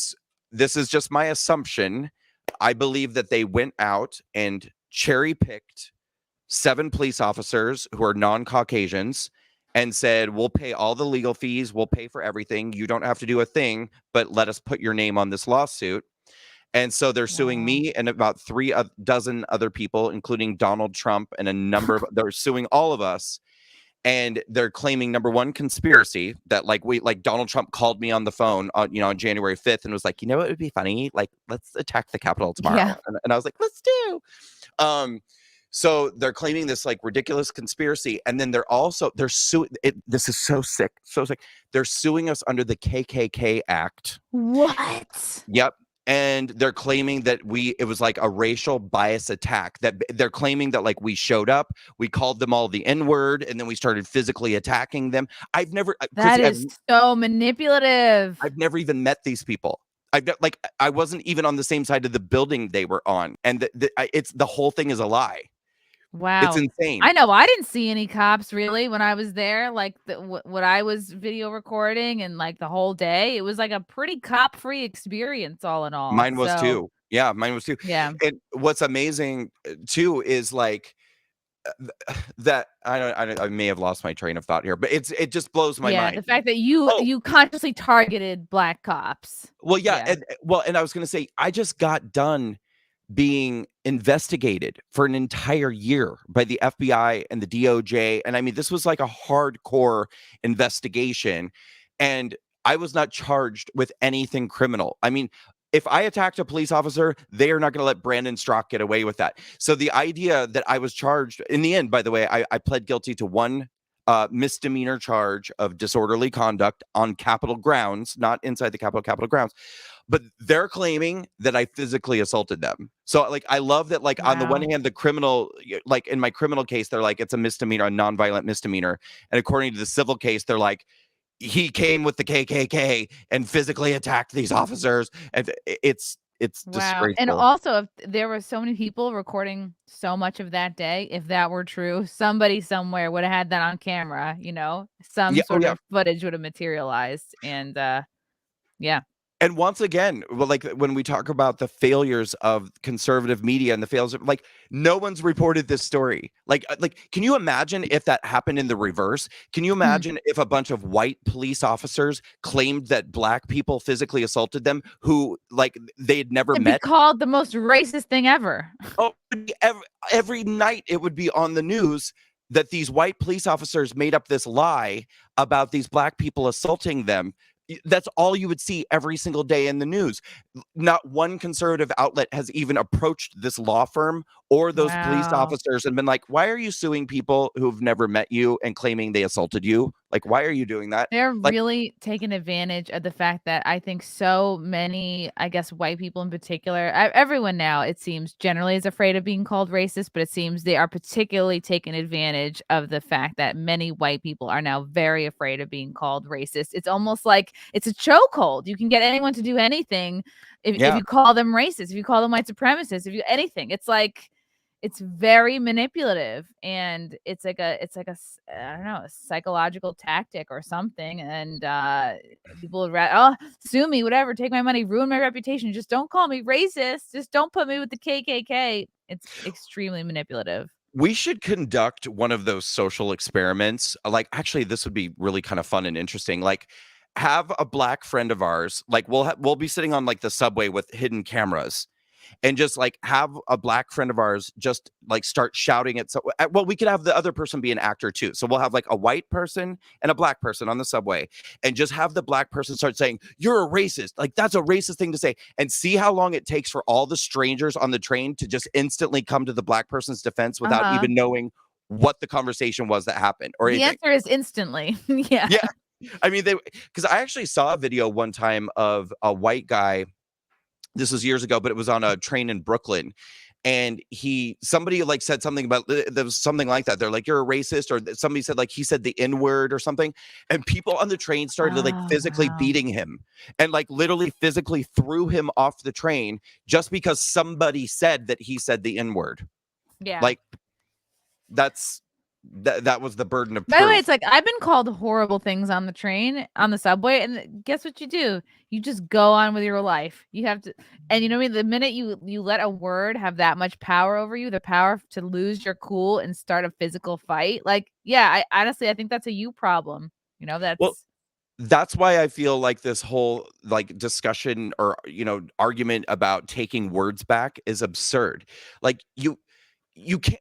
this is just my assumption. I believe that they went out and cherry picked 7 police officers who are non-Caucasians and said, we'll pay all the legal fees. We'll pay for everything. You don't have to do a thing, but let us put your name on this lawsuit. And so they're suing Wow. me and about 3 dozen other people, including Donald Trump and a number of, they're suing all of us. And they're claiming, number one, conspiracy, that like Donald Trump called me on the phone on January 5th and was like, what would be funny? Like, let's attack the Capitol tomorrow. Yeah. And I was like, let's do. Um, So they're claiming this like ridiculous conspiracy, and then they're suing. This is so sick, so sick. They're suing us under the KKK Act. What? Yep. And they're claiming that it was like a racial bias attack. That they're claiming that like we showed up, we called them all the N-word, and then we started physically attacking them. I've never, That Chrissy, is so manipulative. I've never even met these people. I wasn't even on the same side of the building they were on, and it's the whole thing is a lie. It's Wow. insane. I know I didn't see any cops really when I was there, like, what I was video recording and, like, the whole day, it was, like, a pretty cop-free experience all in all, Mine was so too. Yeah, mine was too. yeah. And what's amazing too is like that I may have lost my train of thought here, but it just blows my Yeah, mind. the fact that you Oh, you consciously targeted black cops. well, yeah, Yeah. and I was gonna say, I just got done being investigated for an entire year by the FBI and the DOJ, and I mean, this was like a hardcore investigation, and I was not charged with anything criminal. I mean, if I attacked a police officer, they are not gonna let Brandon Strock get away with that. So the idea that I was charged in the end, by the way, I pled guilty to one misdemeanor charge of disorderly conduct on Capitol grounds, not inside the Capitol grounds. But they're claiming that I physically assaulted them. So like I love that, like on the one Wow. hand, the criminal, like in my criminal case, they're like it's a misdemeanor, a nonviolent misdemeanor. And according to the civil case, they're like, he came with the KKK and physically attacked these officers. And it's Wow, and disgraceful. also, if there were so many people recording so much of that day, if that were true, somebody somewhere would have had that on camera, some Yeah. Oh sort yeah. of footage would have materialized, and, yeah. And once again, well, like when we talk about the failures of conservative media and the failures of like no one's reported this story. Like can you imagine if that happened in the reverse? Can you Hmm. imagine if a bunch of white police officers claimed that black people physically assaulted them who like they had never It'd be met? called the most racist thing ever. Oh, every night it would be on the news that these white police officers made up this lie about these black people assaulting them. That's all you would see every single day in the news. Not one conservative outlet has even approached this law firm or those police Wow. officers and been like, why are you suing people who've never met you and claiming they assaulted you? Like, why are you doing that? They're Like, really taking advantage of the fact that I think so many, I guess, white people in particular, everyone now, it seems, generally is afraid of being called racist, but it seems they are particularly taking advantage of the fact that many white people are now very afraid of being called racist. It's almost like it's a chokehold. You can get anyone to do anything if yeah. you call them racist, if you call them white supremacists, if you anything. It's like it's very manipulative, and I don't know, a psychological tactic or something, and, people would "Oh, sue me, whatever, take my money, ruin my reputation, just don't call me racist, just don't put me with the KKK." It's extremely manipulative. We should conduct one of those social experiments. Like, actually, this would be really kind of fun and interesting. Like, have a black friend of ours. Like, we'll be sitting on like the subway with hidden cameras, and just like have a black friend of ours just like start shouting at. So, well, we could have the other person be an actor too. So we'll have like a white person and a black person on the subway, and just have the black person start saying, "You're a racist." Like that's a racist thing to say, and see how long it takes for all the strangers on the train to just instantly come to the black person's defense without Uh-huh. even knowing what the conversation was that happened or The anything. answer is instantly. Yeah. Yeah. I mean, because I actually saw a video one time of a white guy. This was years ago, but it was on a train in Brooklyn. And somebody like said something about there was something like that. They're like, you're a racist, or somebody said like he said the N-word or something. And people on the train started like Oh, physically wow. beating him and like literally physically threw him off the train just because somebody said that he said the N-word. Yeah. Like that was the burden of By the way, proof. it's like I've been called horrible things on the train, on the subway, and guess what you do? You just go on with your life. You have to, and you know what I mean? The minute you let a word have that much power over you, the power to lose your cool and start a physical fight, like, yeah, I honestly I think that's a you problem. Well, That's that's why I feel like this whole like discussion or argument about taking words back is absurd. Like you can't.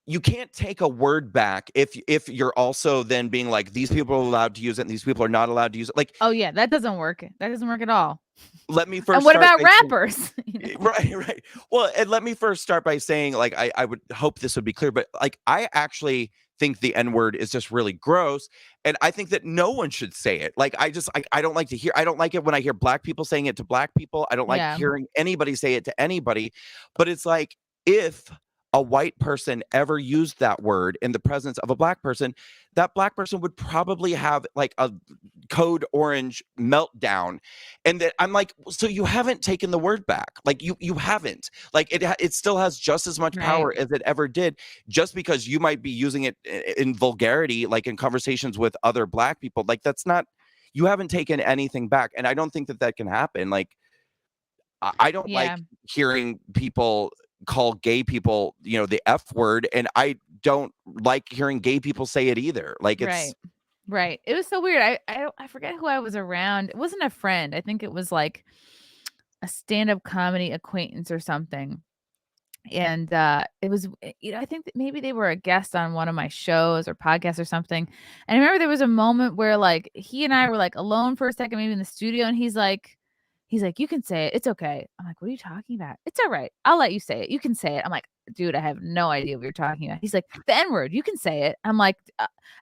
you can't take a word back if you're also then being like, these people are allowed to use it and these people are not allowed to use it. Like, Oh yeah, that doesn't work. That doesn't work at all. let me And first what start about by saying, rappers? right, right. Well, and let me first start by saying, like, I would hope this would be clear, but like, I actually think the N word is just really gross. And I think that no one should say it. Like, I don't like to hear, I don't like it when I hear black people saying it to black people. I don't like Yeah, hearing anybody say it to anybody. But it's like, if a white person ever used that word in the presence of a black person, that black person would probably have like a code orange meltdown. And that I'm like, so you haven't taken the word back. Like, you haven't. Like, it still has just as much right. power as it ever did. Just because you might be using it in vulgarity, like in conversations with other black people, like, that's not, you haven't taken anything back. And I don't think that that can happen. Like, I don't Yeah, like hearing people call gay people, the F word, and I don't like hearing gay people say it either. Like, right. it's Right. It was so weird. I forget who I was around. It wasn't a friend. I think it was like a stand-up comedy acquaintance or something. And it was I think that maybe they were a guest on one of my shows or podcasts or something. And I remember there was a moment where like he and I were like alone for a second, maybe in the studio, and he's like, "You can say it. It's okay." I'm like, "What are you talking about?" "It's all right. I'll let you say it. You can say it." I'm like, "Dude, I have no idea what you're talking about." He's like, "The N-word. You can say it." I'm like,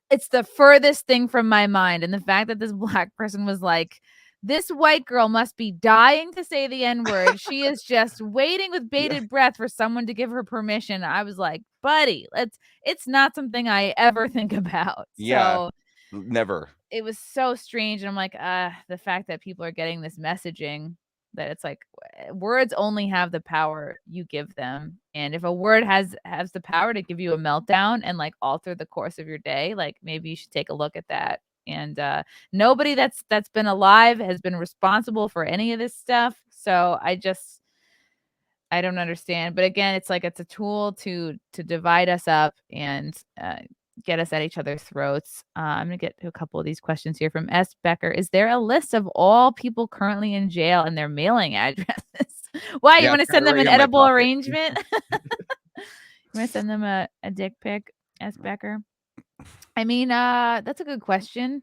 it's the furthest thing from my mind." And the fact that this black person was like, "This white girl must be dying to say the N-word. She is just waiting with yeah, bated breath for someone to give her permission." I was like, "Buddy, it's not something I ever think about." yeah, So never. it was so strange, and I'm like, the fact that people are getting this messaging that it's like, words only have the power you give them, and if a word has the power to give you a meltdown and, like, alter the course of your day, like, maybe you should take a look at that, and, nobody that's been alive has been responsible for any of this stuff, so I don't understand, but again, it's like it's a tool to divide us up and, get us at each other's throats. I'm gonna get to a couple of these questions here from S. Becker. Is there a list of all people currently in jail and their mailing addresses? Why, you Yeah, wanna I've got send it them right an here in my edible pocket. arrangement? You wanna send them a dick pic, S. Becker? I mean, that's a good question, in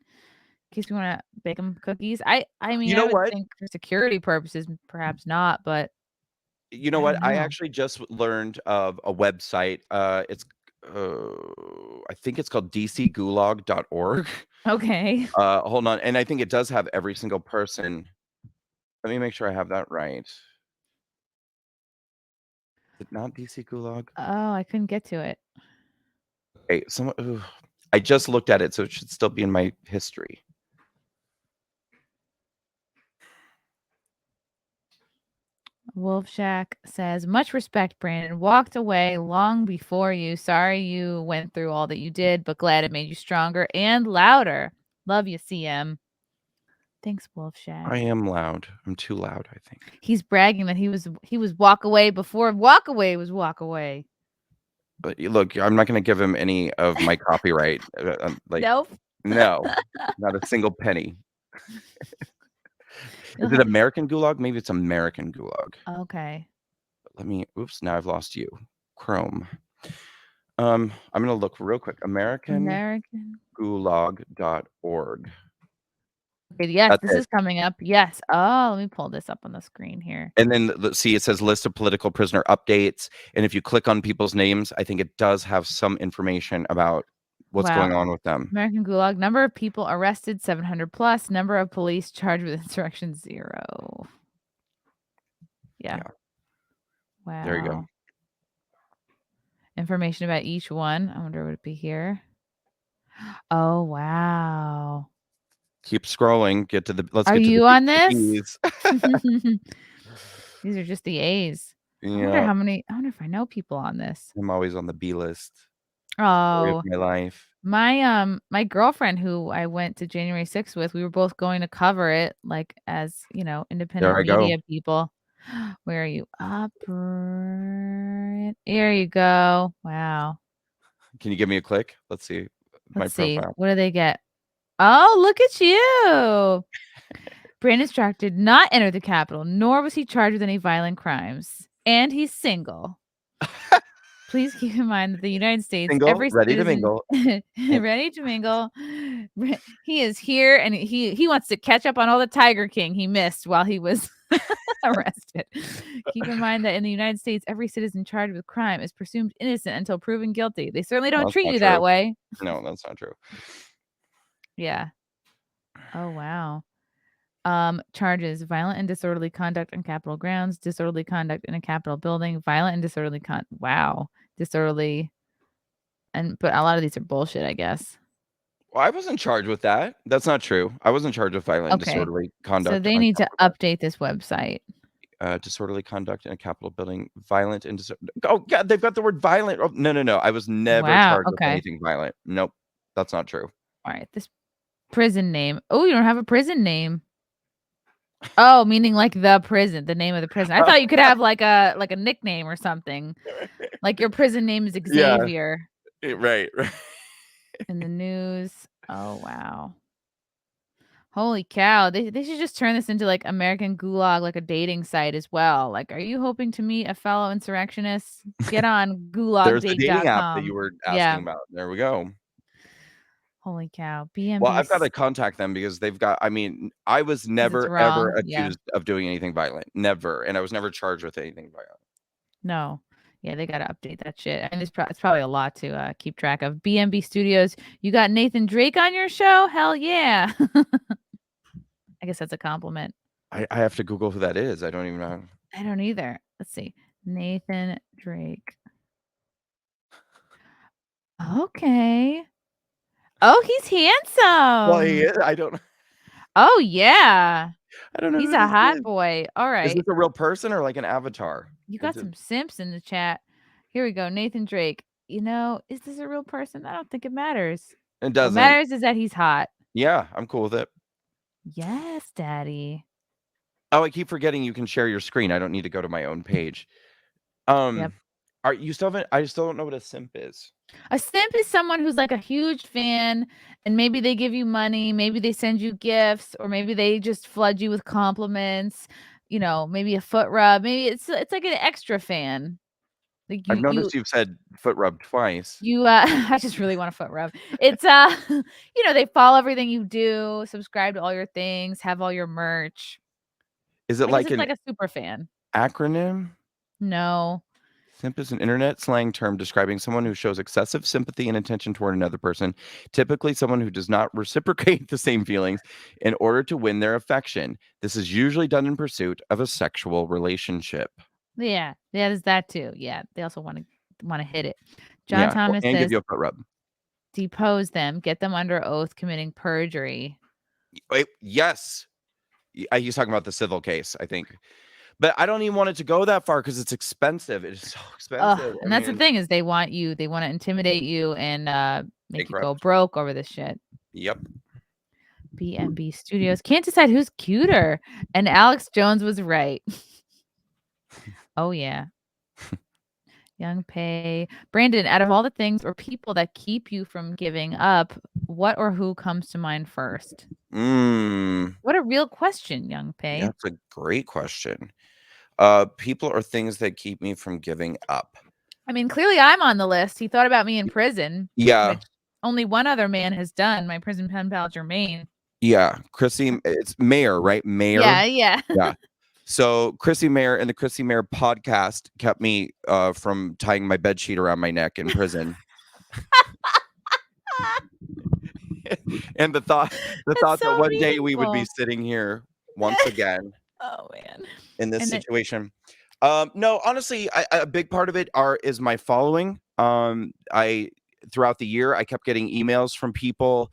case we wanna bake them cookies. I mean, You I know would what? think for security purposes, perhaps not, but You know I what? don't I know. actually just learned of a website. It's I think it's called dcgulag.org. Okay. Hold on, and I think it does have every single person. Let me make sure I have that right. Is it not DC Gulag? Oh, I couldn't get to it. Okay, someone. Ooh, I just looked at it, so it should still be in my history. Wolf Shack says, "Much respect, Brandon. Walked away long before you. Sorry you went through all that you did, but glad it made you stronger and louder. Love you, CM." Thanks, Wolf Shack. I am loud. I'm too loud, I think. He's bragging that he was walk away before walk away was walk away. But look, I'm not going to give him any of my copyright. Like, Nope. no, not a single penny. You'll Is it have- American Gulag? Maybe it's American Gulag. okay. Let me. Oops. Now I've lost you. Chrome. I'm gonna look real quick. American. AmericanGulag.org. Okay, yes, That's this it. is coming up. Yes. Oh, let me pull this up on the screen here. And then let's see, it says list of political prisoner updates. And if you click on people's names, I think it does have some information about what's Wow. going on with them. American Gulag, number of people arrested 700 plus, number of police charged with insurrection 0. Yeah. Yeah, there you go. Wow. Information about each one. I wonder would it be here? Oh, wow. Keep scrolling. Get to the. Let's Are get to the you D's on and this? the E's. These are just the A's. Yeah, I wonder if I know people on this. I'm always on the B list. Story of Oh, my life. my girlfriend who I went to January 6th with, we were both going to cover it like as, There independent I go. media people. Where are you? Here you go. Wow. Can you give me a click? Let's see my Let's see. profile. What do they get? Oh, look at you. Brandon Straka did not enter the Capitol, nor was he charged with any violent crimes. And he's single. Please keep in mind that the United States, Single, every ready to citizen mingle. And ready to mingle. He is here and he wants to catch up on all the Tiger King he missed while he was arrested. Keep in mind that in the United States, every citizen charged with crime is presumed innocent until proven guilty. They certainly don't that's treat not you true. that way. No, that's not true. Yeah. Oh wow. Charges: violent and disorderly conduct on Capitol grounds, disorderly conduct in a Capitol building, violent and disorderly wow, disorderly, but a lot of these are bullshit, I guess. Well, I wasn't charged with that. That's not true. I wasn't charged with violent and Okay, disorderly so conduct they on need to Capitol grounds. update this website. Disorderly conduct in a Capitol building, violent and oh god, they've got the word violent. Oh, no, no, no. I was never Wow. charged with Okay. anything violent. Nope, that's not true. All right. This prison name. Oh, you don't have a prison name. Oh, meaning like the prison, the name of the prison. I thought you could have like a nickname or something. Like your prison name is Yeah, Xavier. right, right. In the news. Oh wow. Holy cow. They should just turn this into like American Gulag, like a dating site as well. Like, are you hoping to meet a fellow insurrectionist? Get on There's the dating app that you gulagdate.com. were Yeah. asking about. There we go. Holy cow. Well, BMB I've got to contact them because they've got. I mean, I was because it's never ever wrong. Yeah. accused of doing anything violent, never, and I was never charged with anything violent. No. Yeah, they got to update that shit. And it's probably a lot to keep track of. BMB Studios, you got Nathan Drake on your show? Hell yeah. I guess that's a compliment. I have to Google who that is. I don't even know. I don't either. Let's see. Nathan Drake. Okay. Oh, he's Well, he handsome. is. I don't. Oh, yeah. I don't know He's who a this hot is. boy. All Is right. this a real person or like an avatar? You Is got it? some simps in the chat. Here we go. Nathan Drake. You know, is this a real person? I don't think it matters. It What doesn't. matters is that he's hot. Yeah, I'm cool with it. Yes, daddy. Oh, I keep forgetting you can share your screen. I don't need to go to my own page. Yep. Are you still haven't? I still don't know what a simp is. A simp is someone who's like a huge fan and maybe they give you money, maybe they send you gifts, or maybe they just flood you with compliments, you know, maybe a foot rub. Maybe it's like an extra fan. Like I've noticed you've said foot rub twice. I just really want a foot rub. It's you know, they follow everything you do, subscribe to all your things, have all your merch. Is it I guess like it's an like a super fan. acronym? No. Simp is an internet slang term describing someone who shows excessive sympathy and attention toward another person, typically someone who does not reciprocate the same feelings in order to win their affection. This is usually done in pursuit of a sexual relationship. Yeah. Yeah, there's that too. Yeah. They also want to hit it. John Yeah, Thomas and give says you a foot rub. depose them, get them under oath committing perjury. Wait, yes. He's talking about the civil case, I think. But I don't even want it to go that far because it's expensive. It is so expensive. I And that's the mean, thing is they want to intimidate you and make you go bankrupt. broke over this shit. Yep. BMB Studios can't decide who's cuter, and Alex Jones was right. Oh yeah. Young Pay. Brandon, out of all the things or people that keep you from giving up, what or who comes to mind first? What a real question, Young Pay. That's a great question. People or things that keep me from giving up. I mean, clearly I'm on the list. He thought about me in prison, Yeah. which only one other man has done, my prison pen pal Jermaine. Yeah. Chrissie, it's Mayr, right? Mayr. Yeah, yeah. Yeah. So Chrissie Mayr and the Chrissie Mayr podcast kept me from tying my bed sheet around my neck in prison. And the thought That's that so one day we would be meaningful. sitting here once again Oh man. in this And situation. No, honestly, a big part of it is my following. I throughout the year I kept getting emails from people,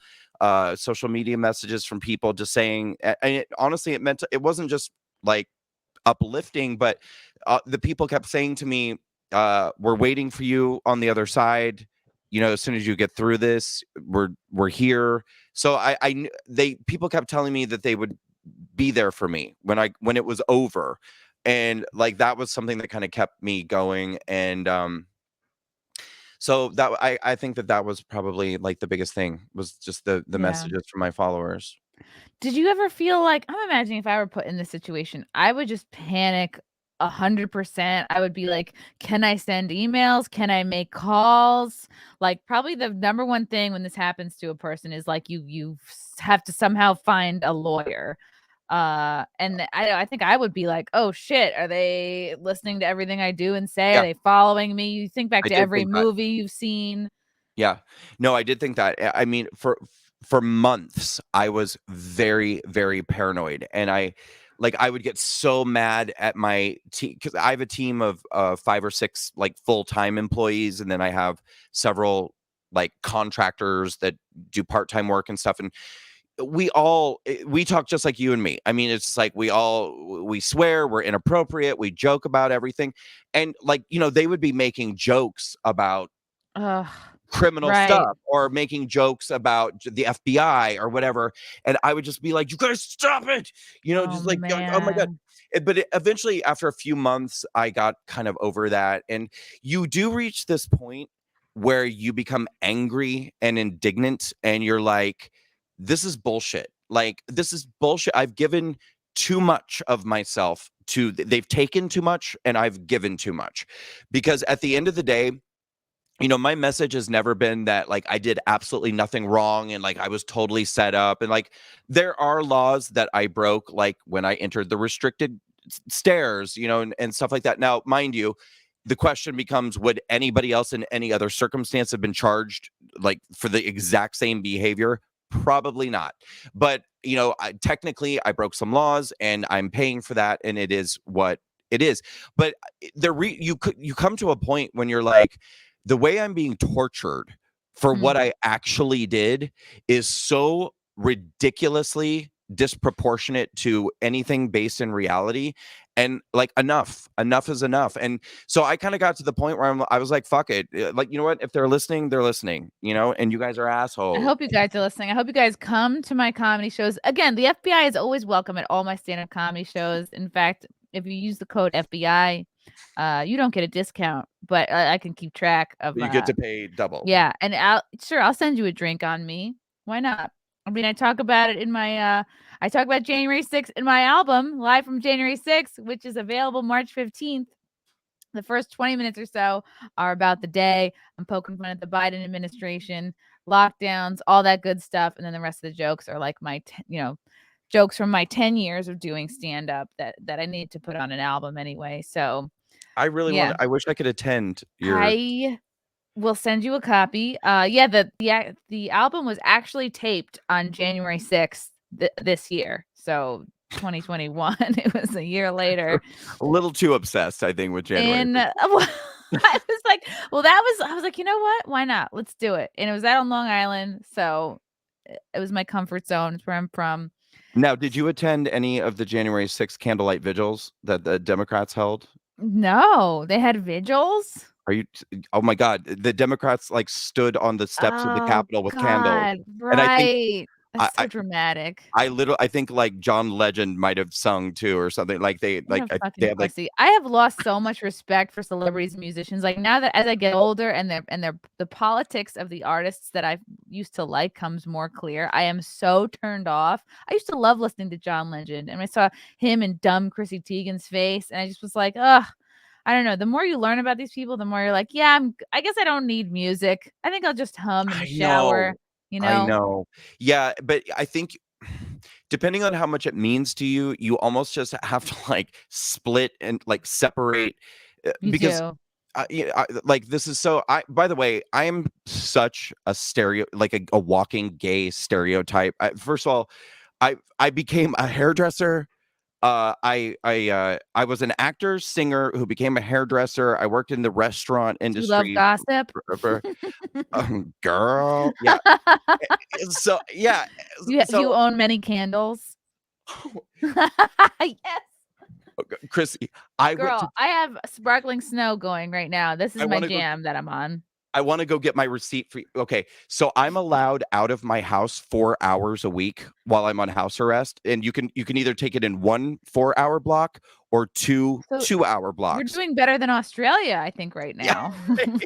social media messages from people just saying, and honestly, it wasn't just like uplifting, but the people kept saying to me, "We're waiting for you on the other side. You know, as soon as you get through this, we're here." So people kept telling me that they would be there for me when it was over, and like that was something that kind of kept me going. And so that I think that was probably like the biggest thing was just the messages from my followers. did you ever feel like I'm imagining if I were put in this situation, I would just panic 100%. I would be like, can I send emails? Can I make calls? Like, probably the number one thing when this happens to a person is like you have to somehow find a lawyer. And I think I would be like, oh shit, are they listening to everything I do and say? Are Yeah, they following me? You think back I to did every think that. movie you've seen. Yeah. No, I did think that. I mean, for months, I was very, very paranoid, and I would get so mad at my team because I have a team of 5 or 6 like full-time employees, and then I have several like contractors that do part-time work and stuff. And we talk just like you and me. I mean, it's like we swear, we're inappropriate, we joke about everything, and like they would be making jokes about Ugh, criminal right. stuff or making jokes about the FBI or whatever. And I would just be like, you guys stop it. Oh Just like, oh my God. man. But eventually, after a few months, I got kind of over that. And you do reach this point where you become angry and indignant, and you're like, this is bullshit. Like, this is bullshit. I've given too much of myself they've taken too much, and I've given too much. Because at the end of the day, my message has never been that like I did absolutely nothing wrong and like I was totally set up. And like there are laws that I broke, like when I entered the restricted stairs, and stuff like that. Now, mind you, the question becomes, would anybody else in any other circumstance have been charged like for the exact same behavior? Probably not. But technically I broke some laws and I'm paying for that, and it is what it is. But you come to a point when you're like, the way I'm being tortured for Hmm. what I actually did is so ridiculously disproportionate to anything based in reality. And like, enough is enough. And so I kind of got to the point where I was like, fuck it. Like, you know what? If they're listening, they're listening, and you guys are I assholes. hope you guys are listening. I hope you guys come to my comedy shows. Again, the FBI is always welcome at all my stand-up comedy shows. In fact, if you use the code FBI, you don't get a discount, but I can keep track of You get to pay double. yeah, and I'll send you a drink on me. Why not? I mean, I talk about it in my I talk about January 6th in my album, Live from January 6th, which is available March 15th. The first 20 minutes or so are about the day. I'm poking fun at the Biden administration, lockdowns, all that good stuff, and then the rest of the jokes are like jokes from my 10 years of doing stand up that I need to put on an album anyway. So, yeah. I wish I could attend your. I will send you a copy. Yeah, the album was actually taped on January 6th this year. So 2021. It was a year later. A little too obsessed, I think, with January. And I was like, well, I was like, you know what? Why not? Let's do it. And it was out on Long Island. So it was my comfort zone. It's where I'm from. Now, did you attend any of the January 6th candlelight vigils that the Democrats held? No, they had vigils. Are you Oh my God, the Democrats like stood on the steps of the Oh Capitol with candles. God, And I think right. I That's so dramatic. I think like John Legend might have sung too or something. Like What a they fucking had like. pussy. I have lost so much respect for celebrities and musicians. Like now that as I get older and their the politics of the artists that I used to like comes more clear, I am so turned off. I used to love listening to John Legend, and I saw him and dumb Chrissy Teigen's face, and I just was like, ugh. I don't know. The more you learn about these people, the more you're like, yeah, I guess I don't need music. I think I'll just hum in the I shower, know. you I know? know. Yeah, but I think depending on how much it means to you, you almost just have to like split and like separate, You because do. like this is so. By the way, I am such a like a walking gay stereotype. First of all, I became a hairdresser. I was an actor, singer who became a hairdresser. I worked in the restaurant Do you love industry gossip? forever. Girl, yeah. So yeah, You so own many candles? Yes. Chrissy, I went to. Girl, I have sparkling snow going right now. This is I my want to go. jam that I'm on. I want to go get my receipt for. Okay, so I'm allowed out of my house 4 hours a week while I'm on house arrest, and you can either take it in one 4 hour block or two So 2 hour you're blocks. doing better than Australia, I think, right Yeah. now.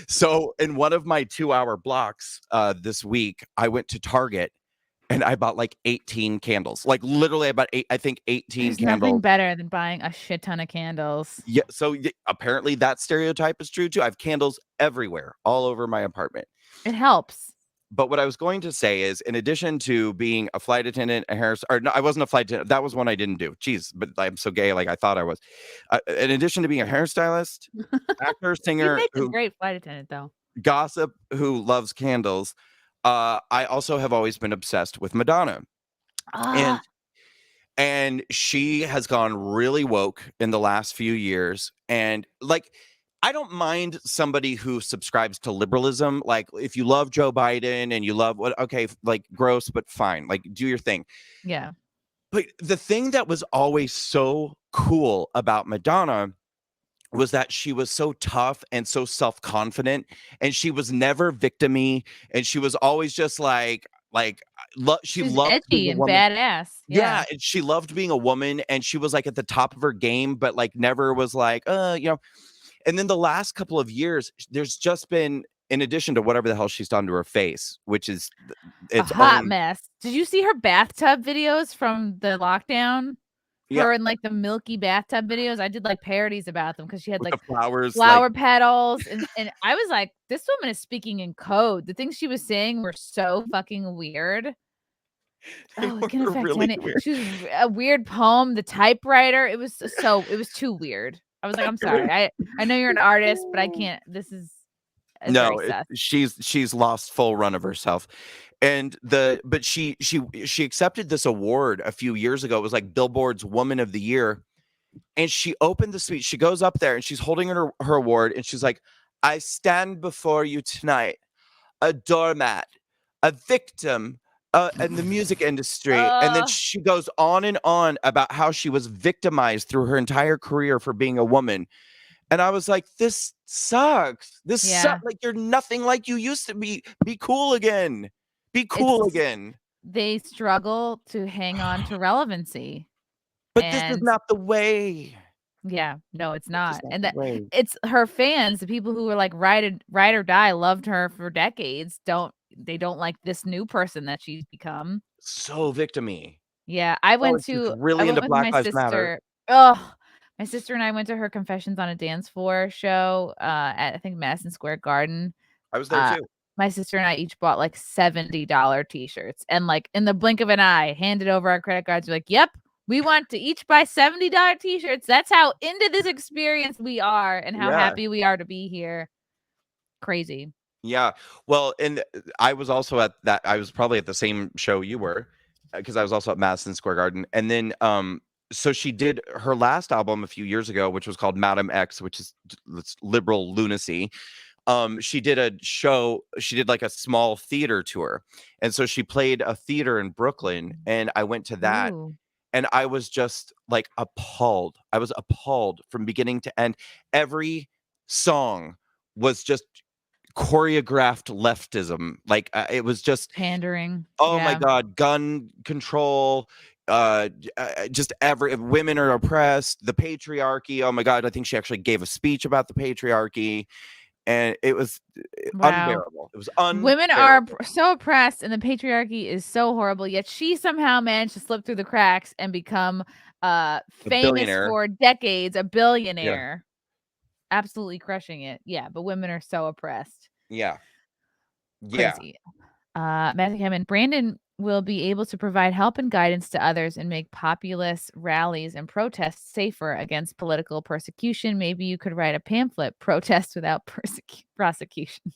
So in one of my 2 hour blocks this week, I went to Target and I bought like 18 candles. Like literally, I bought 18 There's nothing candles. better than buying a shit ton of candles. Yeah, so apparently that stereotype is true too. I have candles everywhere, all over my apartment. It helps. But what I was going to say is, in addition to being a flight attendant, or no, I wasn't a flight attendant. That was one I didn't do. Jeez, but I'm so gay, like I thought I was. In addition to being a hairstylist, actor, You'd singer, make a who great flight attendant, though. gossip, who loves candles, I also have always been obsessed with Madonna, and Ah, and she has gone really woke in the last few years, and like, I don't mind somebody who subscribes to liberalism. Like, if you love Joe Biden and you love what, okay, like gross, but fine, like do your thing. yeah. But the thing that was always so cool about Madonna was that she was so tough and so self-confident, and she was never victim-y, and she was always just like she She's loved being edgy a and woman. badass. Yeah, Yeah. and she loved being a woman, and she was like at the top of her game, but like never was like, and then the last couple of years, there's just been, in addition to whatever the hell she's done to her face, which is A its hot own. mess. Did you see her bathtub videos from the lockdown? Yeah, Her and like the milky bathtub videos. I did like parodies about them because she had with the like flowers, like, flower petals, and I was like, this woman is speaking in code. The things she was saying were so fucking weird. they Oh, it can were affect really any. weird. She was a weird poem. The typewriter. It was too weird. I was like, I'm sorry. I know you're an artist, but I can't. This is very No, sus. she's lost full run of herself. And but she accepted this award a few years ago. It was like Billboard's Woman of the Year. And she opened the speech. She goes up there and she's holding her award, and she's like, "I stand before you tonight, a doormat, a victim in the music industry." And then Uh, she goes on and on about how she was victimized through her entire career for being a woman. And I was like, this sucks. This yeah. sucks. Like, you're nothing like you used to be. Be cool again. Be cool It's again. they struggle to hang on to relevancy. But this is And not the way. yeah, no, it's This is not. not And the that way. it's her fans, the people who were like ride or die, loved her for decades. Don't like this new person that she's become. So victim-y. Yeah, Oh, and she's I really went into with Black my Lives Matter. sister. Oh, my sister and I went to her Confessions on a Dance Floor show at I think Madison Square Garden. I was there Uh too. my sister and I each bought like $70 t-shirts and like in the blink of an eye handed over our credit cards. We're like, "Yep, we want to each buy $70 t-shirts. That's how into this experience we are and how Yeah. happy we are to be here." Crazy. Yeah. Well, and I was also at that. I was probably at the same show you were, because I was also at Madison Square Garden. And then, so she did her last album a few years ago, which was called Madam X, which is it's liberal lunacy. She did a show. She did like a small theater tour, and so she played a theater in Brooklyn, and I went to that, Ooh, and I was just like appalled. I was appalled from beginning to end. Every song was just choreographed leftism. Like, it was just, pandering. oh my Yeah. god, gun control, just every women are oppressed, the patriarchy. Oh my god, I think she actually gave a speech about the patriarchy, and it was Wow. unbearable. It was Women are unbearable. so oppressed and the patriarchy is so horrible, yet she somehow managed to slip through the cracks and become A famous billionaire. for decades, a Yeah. billionaire, absolutely crushing it. Yeah, but women are so oppressed. Yeah. Yeah. Crazy. Matthew Hammond, Brandon will be able to provide help and guidance to others and make populist rallies and protests safer against political persecution. Maybe you could write a pamphlet, protest without prosecution.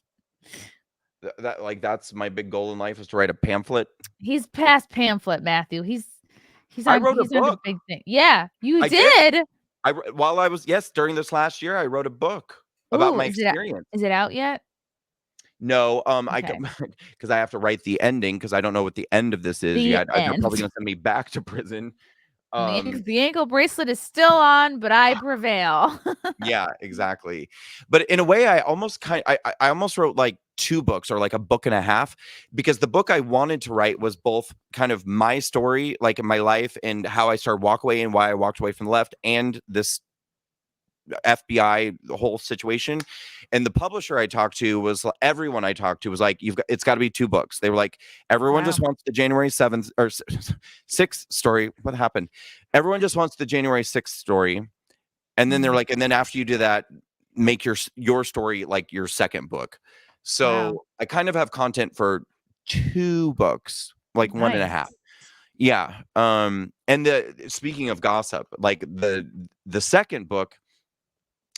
That, like, that's my big goal in life, is to write a pamphlet. He's past pamphlet, Matthew. I wrote a He's on to book. big thing. Yeah, you I did. did. While I was, yes, during this last year, I wrote a book about Ooh, my experience. is it out yet? No, I Okay. because I have to write the ending, because I don't know what the end of this is The yet. They're end. probably gonna send me back to prison. The ankle bracelet is still on, but I prevail. Yeah, exactly. But in a way, I almost I almost wrote like 2 books, or like a book and a half, because the book I wanted to write was both kind of my story, like in my life, and how I started walk away and why I walked away from the left, and this FBI, the whole situation. And the publisher I talked to was everyone I talked to was like, it's got to be 2 books. They were like, everyone just Wow. wants the January 7th or 6th story. What happened? Everyone just wants the January 6th story. And then they're like, and then after you do that, make your story like your second book. Wow. So I kind of have content for 2 books, like one and a half. Nice. Yeah. And speaking of gossip, like the second book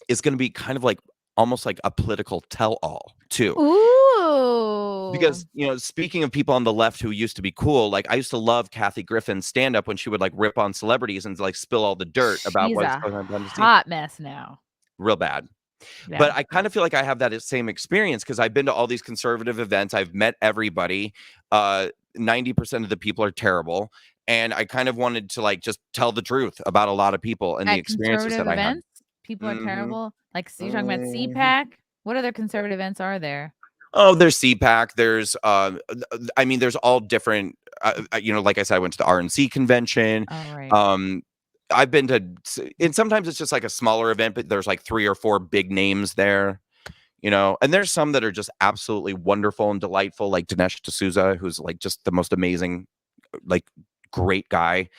is going to be kind of like almost like a political tell-all too. Ooh. Because, speaking of people on the left who used to be cool, like I used to love Kathy Griffin's stand-up when she would like rip on celebrities and like spill all the dirt about She's what's a going on behind the scenes. hot mess now. Real bad. Yeah. But I kind of feel like I have that same experience because I've been to all these conservative events. I've met everybody. 90% of the people are terrible. And I kind of wanted to like just tell the truth about a lot of people and the At experiences conservative that I had. events, people are Mhm. terrible. Like, so you're talking about Mhm. CPAC? What other conservative events are there? Oh, there's CPAC. There's, I mean, there's all different. Like I said, I went to the RNC convention. Oh, right. Um, I've been to, and sometimes it's just like a smaller event, but there's like 3 or 4 big names there. And there's some that are just absolutely wonderful and delightful, like Dinesh D'Souza, who's like just the most amazing, like great guy.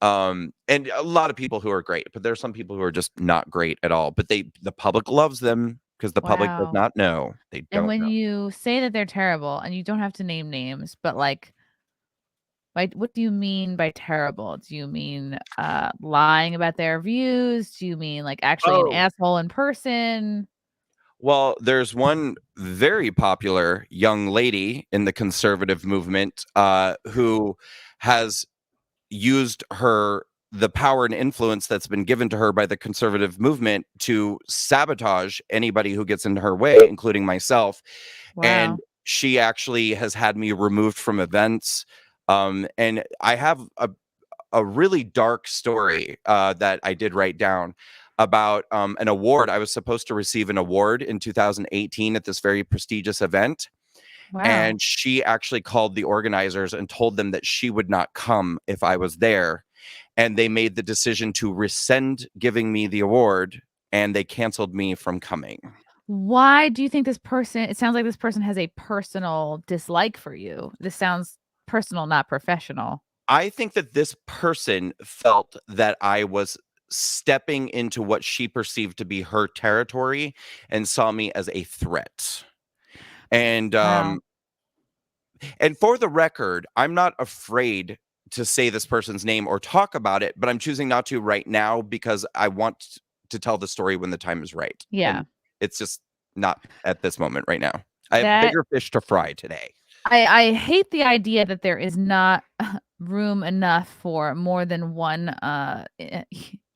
And a lot of people who are great, but there's some people who are just not great at all. But the public loves them because the public does Wow. not know. They And don't when know. you say that they're terrible, and you don't have to name names, but like, what do you mean by terrible? Do you mean lying about their views? Do you mean like actually an Oh, asshole in person? well, there's one very popular young lady in the conservative movement who has used the power and influence that's been given to her by the conservative movement to sabotage anybody who gets in her way, including myself. And Wow. she actually has had me removed from events. And I have a really dark story that I did write down about an award. I was supposed to receive an award in 2018 at this very prestigious event. Wow. And she actually called the organizers and told them that she would not come if I was there. And they made the decision to rescind giving me the award and they canceled me from coming. Why do you think it sounds like this person has a personal dislike for you. This sounds personal, not professional. I think that this person felt that I was stepping into what she perceived to be her territory and saw me as a threat. And Wow. and for the record, I'm not afraid to say this person's name or talk about it, but I'm choosing not to right now because I want to tell the story when the time is right. Yeah. And it's just not at this moment right now. I have That bigger fish to fry today. I hate the idea that there is not room enough for more than one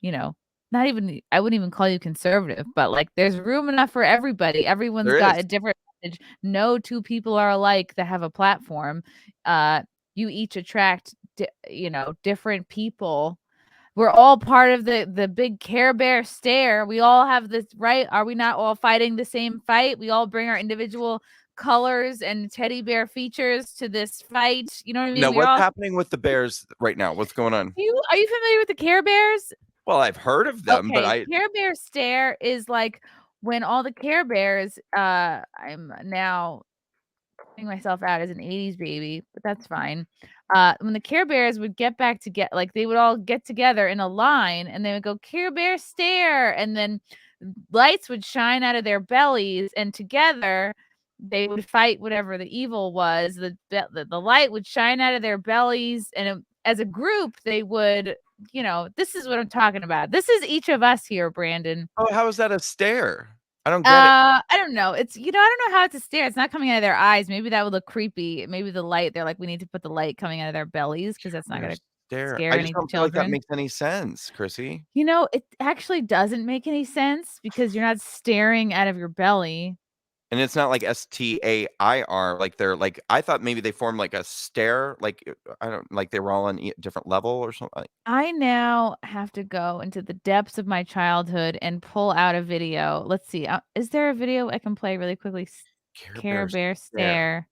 you know, not even I wouldn't even call you conservative, but like there's room enough for everybody. Everyone's There got is. a different message. No two people are alike that have a platform. Uh you each attract different people. We're all part of the big Care Bear stare. We all have this, right? Are we not all fighting the same fight? We all bring our individual colors and teddy bear features to this fight. You know what I mean? Now, We're what's all happening with the Bears right now? What's going on? are you familiar with the Care Bears? Well, I've heard of them, but Okay, I Care Bear stare is like when all the Care Bears I'm now putting myself out as an 80s baby, but that's fine. When the Care Bears would get back to get like they would all get together in a line and they would go Care Bear stare and then lights would shine out of their bellies and together they would fight whatever the evil was. The light would shine out of their bellies and as a group they would, this is what I'm talking about. This is each of us here, Brandon. oh, how is that a stare? I don't get it. I don't know. It's I don't know how it's a stare. It's not coming out of their eyes. Maybe that would look creepy. Maybe the light, they're like, we need to put the light coming out of their bellies because that's not Their gonna stare. scare I just any don't feel like that children. makes any sense, Chrissy. It actually doesn't make any sense because you're not staring out of your belly. And it's not like STAIR, like they're like I thought maybe they formed like a stare, like I don't like they were all on a different level or something. I now have to go into the depths of my childhood and pull out a video. Let's see. Is there a video I can play really quickly? Care Care Bears Bear stare. stare.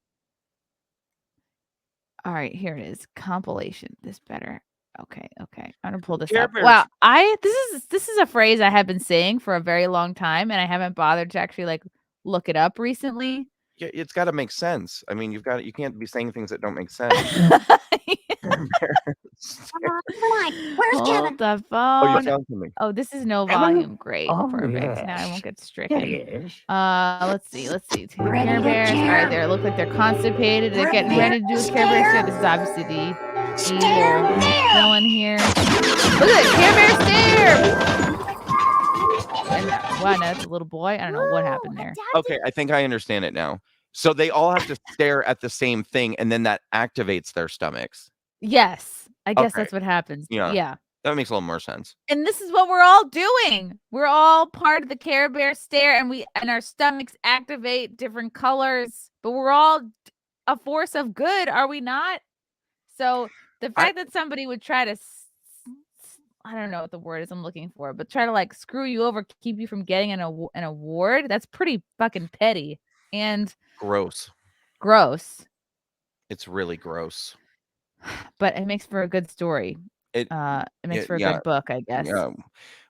All right, here it is. Compilation. This better. Okay. I'm gonna pull this Care up. Bears. Wow, this is a phrase I have been saying for a very long time, and I haven't bothered to actually like look it up recently. Yeah, it's got to make sense. I mean, you can't be saying things that don't make sense. Where's Kevin? Hold the Oh, you phone. found something. Oh, this is no Kevin? volume. Great, Oh, perfect. Now I yes. won't get Here stricken. he is. Let's see. Two Ready Care to Bears. All right, cheer? they look like they're constipated. They're getting Prepare ready to do a to Care Bear stare. stare. This is obviously the Stare evil bear. villain here. Look at it, Care Bear stare. And wow, now that's a little boy. I don't know what happened there. Okay, I think I understand it now. So they all have to stare at the same thing, and then that activates their stomachs. Yes, I guess Okay. that's what happens. Yeah. Yeah. That makes a little more sense. And this is what we're all doing. We're all part of the Care Bear stare, and our stomachs activate different colors, but we're all a force of good, are we not? So the fact that somebody would try to I don't know what the word is I'm looking for, but try to like screw you over, keep you from getting an award, that's pretty fucking petty and Gross. gross. It's really gross. But it makes for a good story. It Makes for a yeah, good book, I guess. yeah.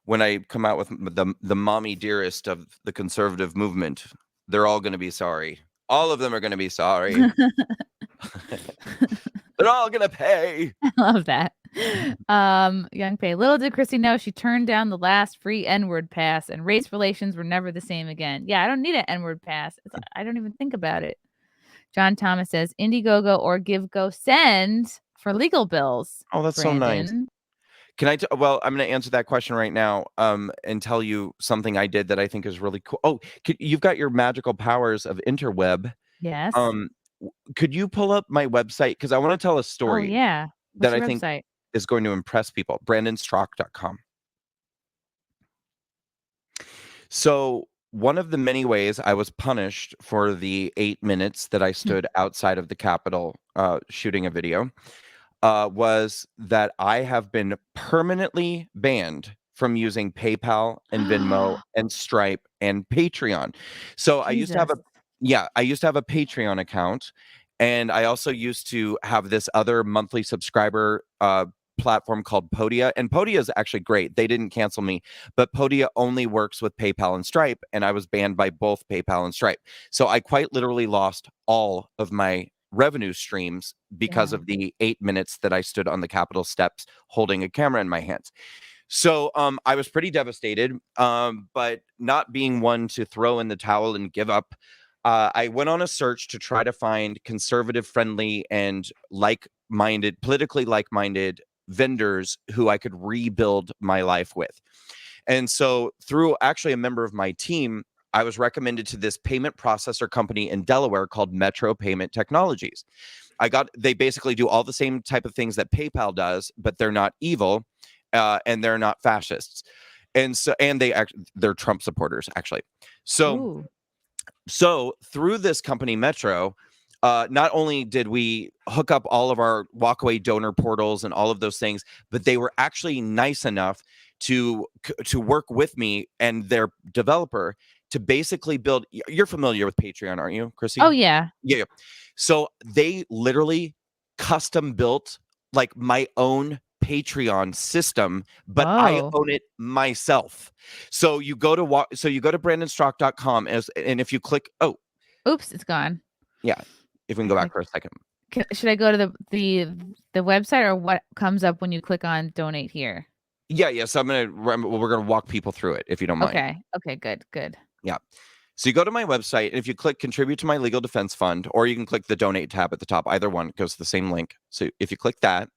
When I come out with the mommy dearest of the conservative movement, they're all going to be sorry. All of them are going to be sorry. They're all going to pay. I love that. Young Pay. Little did Chrissy know she turned down the last free N-word pass, and race relations were never the same again. Yeah, I don't need an N-word pass. I don't even think about it. John Thomas says Indiegogo or Give Go Send for legal bills. Oh, that's Brandon. so nice. Can I? Well, I'm going to answer that question right now. And tell you something I did that I think is really cool. Oh, you've got your magical powers of interweb. Yes. Could you pull up my website? Because I want to tell a Oh story yeah. What's that I your think website? is going to impress people. BrandonStraka.com. So one of the many ways I was punished for the 8 minutes that I stood outside of the Capitol shooting a video was that I have been permanently banned from using PayPal and Venmo and Stripe and Patreon. So I used to have Jesus. I used to have a Patreon account, and I also used to have this other monthly subscriber platform called Podia, and Podia is actually great. They didn't cancel me, but Podia only works with PayPal and Stripe, and I was banned by both PayPal and Stripe. So I quite literally lost all of my revenue streams because of the 8 minutes that I stood on the Capitol steps holding a camera in my hands. So I was pretty devastated, but not being one to throw in the towel and give up, I went on a search to try to find conservative friendly and politically like-minded vendors who I could rebuild my life with. And so through actually a member of my team, I was recommended to this payment processor company in Delaware called Metro Payment Technologies. They basically do all the same type of things that PayPal does, but they're not evil, and they're not fascists. And they're Trump supporters, actually. So through this company, Metro, not only did we hook up all of our walkaway donor portals and all of those things, but they were actually nice enough to work with me and their developer to basically build. You're familiar with Patreon, aren't you, Chrissy? Oh yeah. Yeah. So they literally custom built like my own Patreon system, but I own it myself. So you go to brandonstrock.com and if you click, oops, it's gone. Yeah. If we can go back for a second. Should I go to the website, or what comes up when you click on donate here? Yeah. So we're gonna walk people through it if you don't mind. Okay, good. Yeah. So you go to my website, and if you click contribute to my legal defense fund, or you can click the donate tab at the top, either one goes to the same link. So if you click that.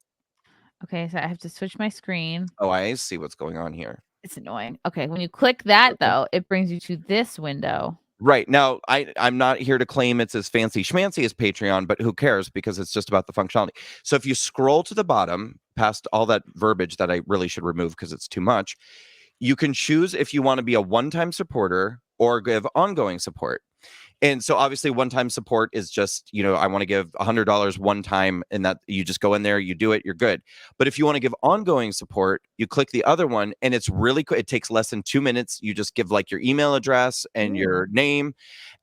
Okay, so I have to switch my screen. Oh, I see what's going on here. It's annoying. Okay, when you click that though, it brings you to this window. Right. Now, I'm not here to claim it's as fancy schmancy as Patreon, but who cares, because it's just about the functionality. So if you scroll to the bottom past all that verbiage that I really should remove because it's too much, you can choose if you want to be a one-time supporter or give ongoing support. And so obviously one-time support is just, I want to give $100 one time, and that you just go in there, you do it, you're good. But if you want to give ongoing support, you click the other one, and it's really quick. It takes less than 2 minutes. You just give like your email address and your name,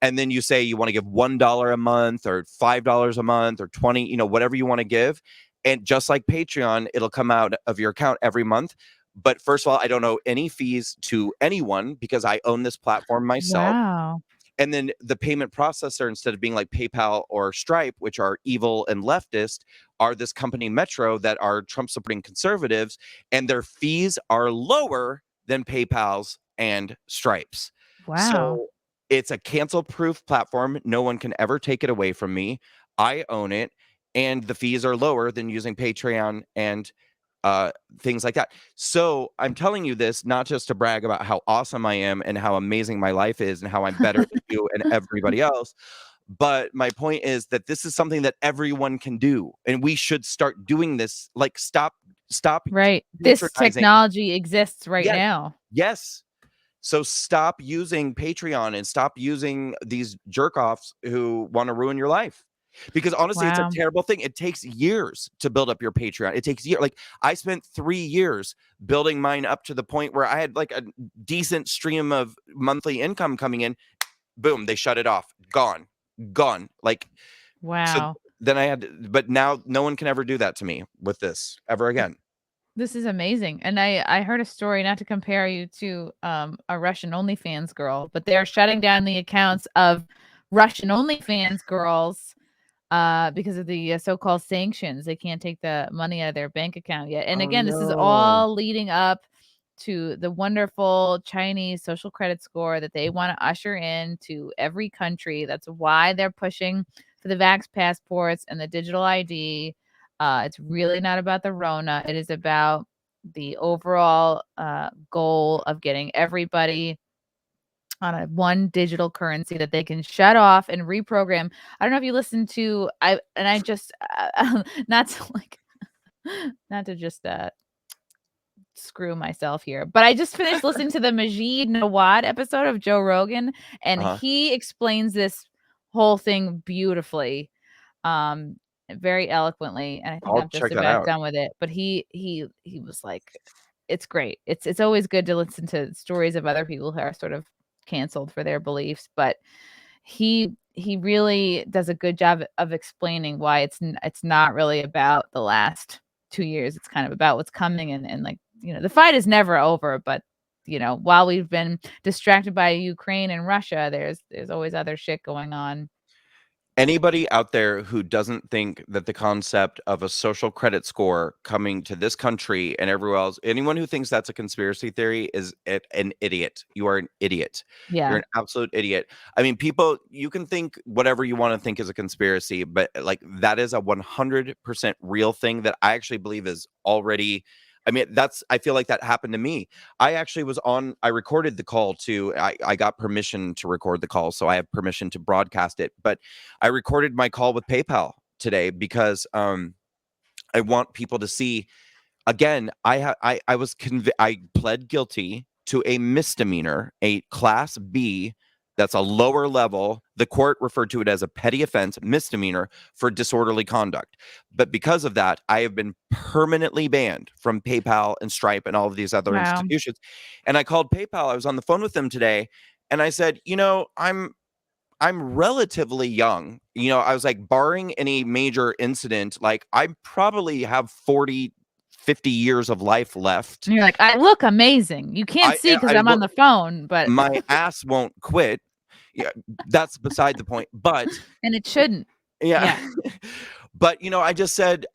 and then you say you want to give $1 a month or $5 a month or 20, whatever you want to give. And just like Patreon, it'll come out of your account every month. But first of all, I don't owe any fees to anyone because I own this platform myself. Wow. And then the payment processor, instead of being like PayPal or Stripe, which are evil and leftist, are this company Metro that are Trump supporting conservatives, and their fees are lower than PayPal's and Stripe's. Wow. So it's a cancel proof platform. No one can ever take it away from me. I own it, and the fees are lower than using Patreon and things like that. So I'm telling you this not just to brag about how awesome I am and how amazing my life is and how I'm better than you and everybody else. But my point is that this is something that everyone can do, and we should start doing this. Like, stop Right. This patronizing. technology exists right Yes. now. Yes. So stop using Patreon and stop using these jerk offs who want to ruin your life. Because honestly, it's a Wow. terrible thing. It takes years to build up your Patreon. It takes years. Like, I spent 3 years building mine up to the point where I had like a decent stream of monthly income coming in. Boom, they shut it off. Gone. Like, so Wow. then I had to, but now no one can ever do that to me with this ever again. This is amazing. And I heard a story, not to compare you to a Russian OnlyFans girl, but they're shutting down the accounts of Russian OnlyFans girls because of the so-called sanctions. They can't take the money out of their bank account yet. And Oh, again, this is no. all leading up to the wonderful Chinese social credit score that they want to usher in to every country. That's why they're pushing for the vax passports and the digital ID. It's really not about the Rona. It is about the overall goal of getting everybody on a one digital currency that they can shut off and reprogram. I don't know if you listen to I just not to like not to just screw myself here, but I just finished listening to the Majid Nawad episode of Joe Rogan, and he explains this whole thing beautifully, very eloquently, and I think I'll I'm just check that about out. done with it. But he was like, it's great. It's always good to listen to stories of other people who are sort of canceled for their beliefs, but he really does a good job of explaining why it's not really about the last 2 years. It's kind of about what's coming, and like, the fight is never over, but while we've been distracted by Ukraine and Russia, there's always other shit going on. Anybody out there who doesn't think that the concept of a social credit score coming to this country and everywhere else, anyone who thinks that's a conspiracy theory is an idiot. You are an idiot. Yeah. You're an absolute idiot. I mean, people, you can think whatever you want to think is a conspiracy, but like, that is a 100% real thing that I actually believe is already. I mean, I feel like that happened to me. I recorded the call too. I got permission to record the call, so I have permission to broadcast it. But I recorded my call with PayPal today because I want people to see. Again, I pled guilty to a misdemeanor, a Class B. That's a lower level. The court referred to it as a petty offense, misdemeanor, for disorderly conduct. But because of that, I have been permanently banned from PayPal and Stripe and all of these other Wow. institutions. And I called PayPal. I was on the phone with them today, and I said, I'm relatively young. I was like, barring any major incident, like, I probably have 40, 50 years of life left. And you're like, I look amazing. You can't see because I'm on the phone, but my ass won't quit. Yeah, that's beside the point. But and it shouldn't. yeah. But I just said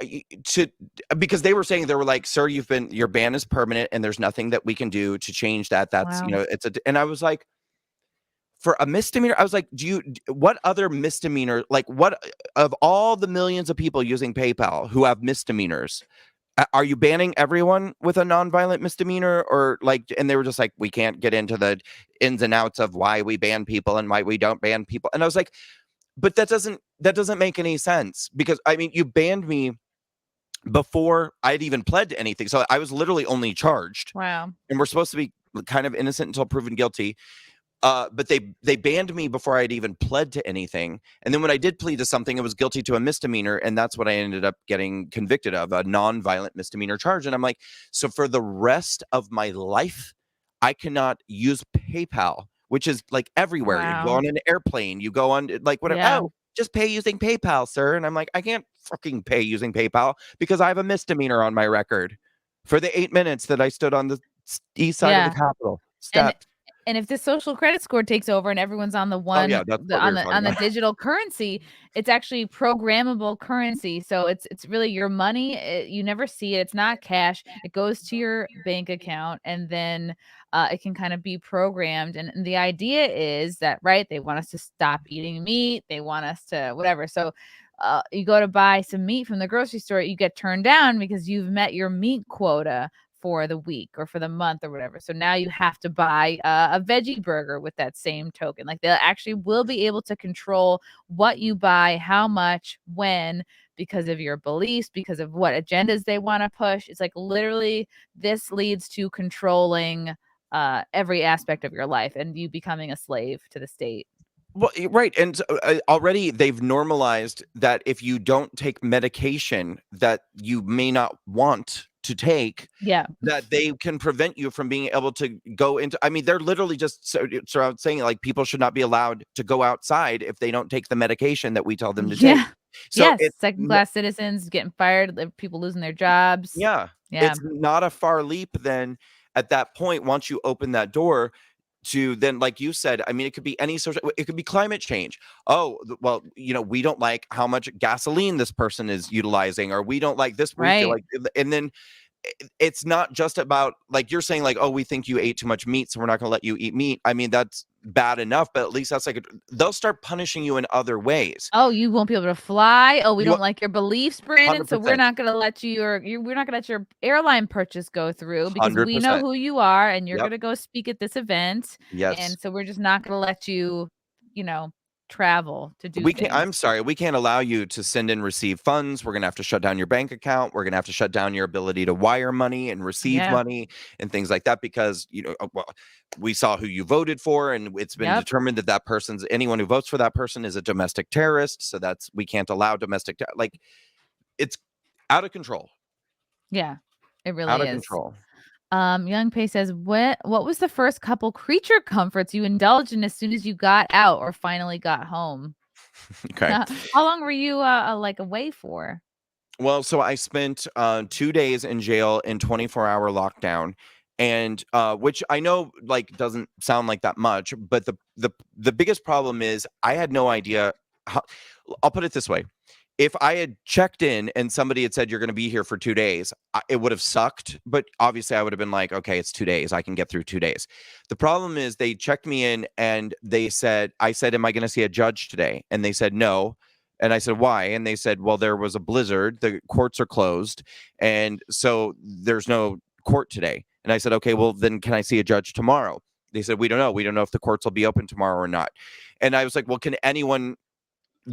because they were saying, they were like, sir, your ban is permanent and there's nothing that we can do to change that. That's Wow. and I was like, for a misdemeanor, I was like, what other misdemeanor, like, what of all the millions of people using PayPal who have misdemeanors, are you banning everyone with a nonviolent misdemeanor? Or like, and they were just like, we can't get into the ins and outs of why we ban people and why we don't ban people. And I was like, but that doesn't make any sense, because I mean, you banned me before I'd even pled to anything. So I was literally only charged. Wow. And we're supposed to be kind of innocent until proven guilty. But they banned me before I'd even pled to anything. And then when I did plead to something, it was guilty to a misdemeanor. And that's what I ended up getting convicted of, a non-violent misdemeanor charge. And I'm like, so for the rest of my life, I cannot use PayPal, which is like everywhere. Wow. You go on an airplane, you go on like whatever. Yeah. Oh, just pay using PayPal, sir. And I'm like, I can't fucking pay using PayPal because I have a misdemeanor on my record for the 8 minutes that I stood on the east side of the Capitol And steps. and if the social credit score takes over and everyone's on the Oh yeah, that's what we were talking on the about. digital currency, it's actually programmable currency. So it's really your money. You never see it. It's not cash. It goes to your bank account, and then it can kind of be programmed. And the idea is that, right, they want us to stop eating meat. They want us to whatever. So you go to buy some meat from the grocery store, you get turned down because you've met your meat quota for the week or for the month or whatever. So now you have to buy a veggie burger with that same token. Like, they'll actually will be able to control what you buy, how much, when, because of your beliefs, because of what agendas they want to push. It's like literally this leads to controlling every aspect of your life and you becoming a slave to the state. Well, right, and already they've normalized that if you don't take medication that you may not want to take, Yeah. that they can prevent you from being able to go into. I mean, they're literally just saying like people should not be allowed to go outside if they don't take the medication that we tell them to take. Yeah. So Yes. it's Second class citizens getting fired, people losing their jobs. yeah, Yeah. it's not a far leap then at that point once you open that door to then, like you said, I mean, it could be any social, it could be climate change. Oh, well, we don't like how much gasoline this person is utilizing, or we don't like this. We feel Right. like, and then it's not just about like you're saying, like, oh, we think you ate too much meat, so we're not going to let you eat meat. I mean, that's bad enough, but at least that's like they'll start punishing you in other ways. Oh, you won't be able to fly. Oh, we You don't like your beliefs, Brandon. So we're 100%, not going to let we're not going to let your airline purchase go through because we know 100%. who you are and you're Yep. going to go speak at this event. Yes. And so we're just not going to let you, you know, travel to do We can't. things. I'm sorry. We can't allow you to send and receive funds. We're gonna have to shut down your bank account. We're gonna have to shut down your ability to wire money and receive Yeah. money and things like that because well, we saw who you voted for, and it's been Yep. determined that anyone who votes for that person is a domestic terrorist. So we can't allow like it's out of control. Yeah. It Out really of is. control. Young Pay says, what was the first couple creature comforts you indulged in as soon as you got out or finally got home? Okay. How long were you like away for? Well, so I spent 2 days in jail in 24-hour lockdown, and which I know like doesn't sound like that much, but the biggest problem is I had no idea how. I'll put it this way: if I had checked in and somebody had said you're going to be here for 2 days, it would have sucked. But obviously, I would have been like, okay, it's 2 days. I can get through 2 days. The problem is they checked me in and I said, am I going to see a judge today? And they said no. And I said, why? And they said, well, there was a blizzard. The courts are closed. And so there's no court today. And I said, okay, well, then can I see a judge tomorrow? They said, we don't know. We don't know if the courts will be open tomorrow or not. And I was like, well, can anyone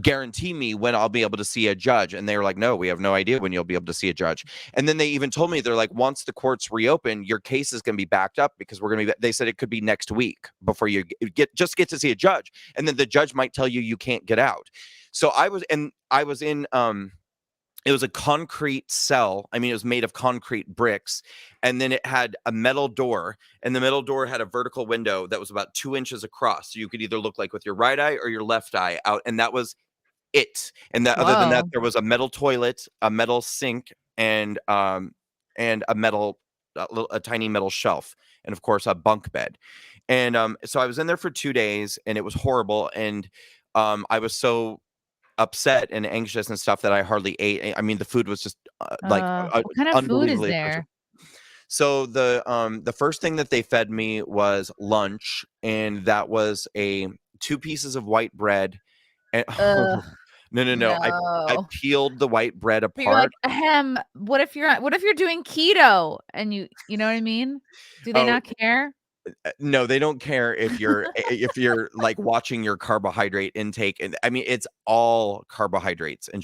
guarantee me when I'll be able to see a judge? And they were like, no, we have no idea when you'll be able to see a judge. And then they even told me, they're like, once the courts reopen, your case is going to be backed up because we're going to be, they said it could be next week before you get to see a judge. And then the judge might tell you can't get out. So I was in, it was a concrete cell. I mean, it was made of concrete bricks. And then it had a metal door. And the metal door had a vertical window that was about 2 inches across. So you could either look like with your right eye or your left eye out. And that was it. And that, other than that, Whoa. there was a metal toilet, a metal sink, and a tiny metal shelf, and of course a bunk bed. And so I was in there for 2 days, and it was horrible. And I was so upset and anxious and stuff that I hardly ate. I mean, the food was just What kind of food is unbelievably there? so the first thing that they fed me was lunch, and that was 2 pieces of white bread. And Ugh, no. I no. peeled the white bread But you're like, apart. ahem, what if you're doing keto and you know what I mean? Do they Oh, not care? no, they don't care if you're like watching your carbohydrate intake. And I mean, it's all carbohydrates and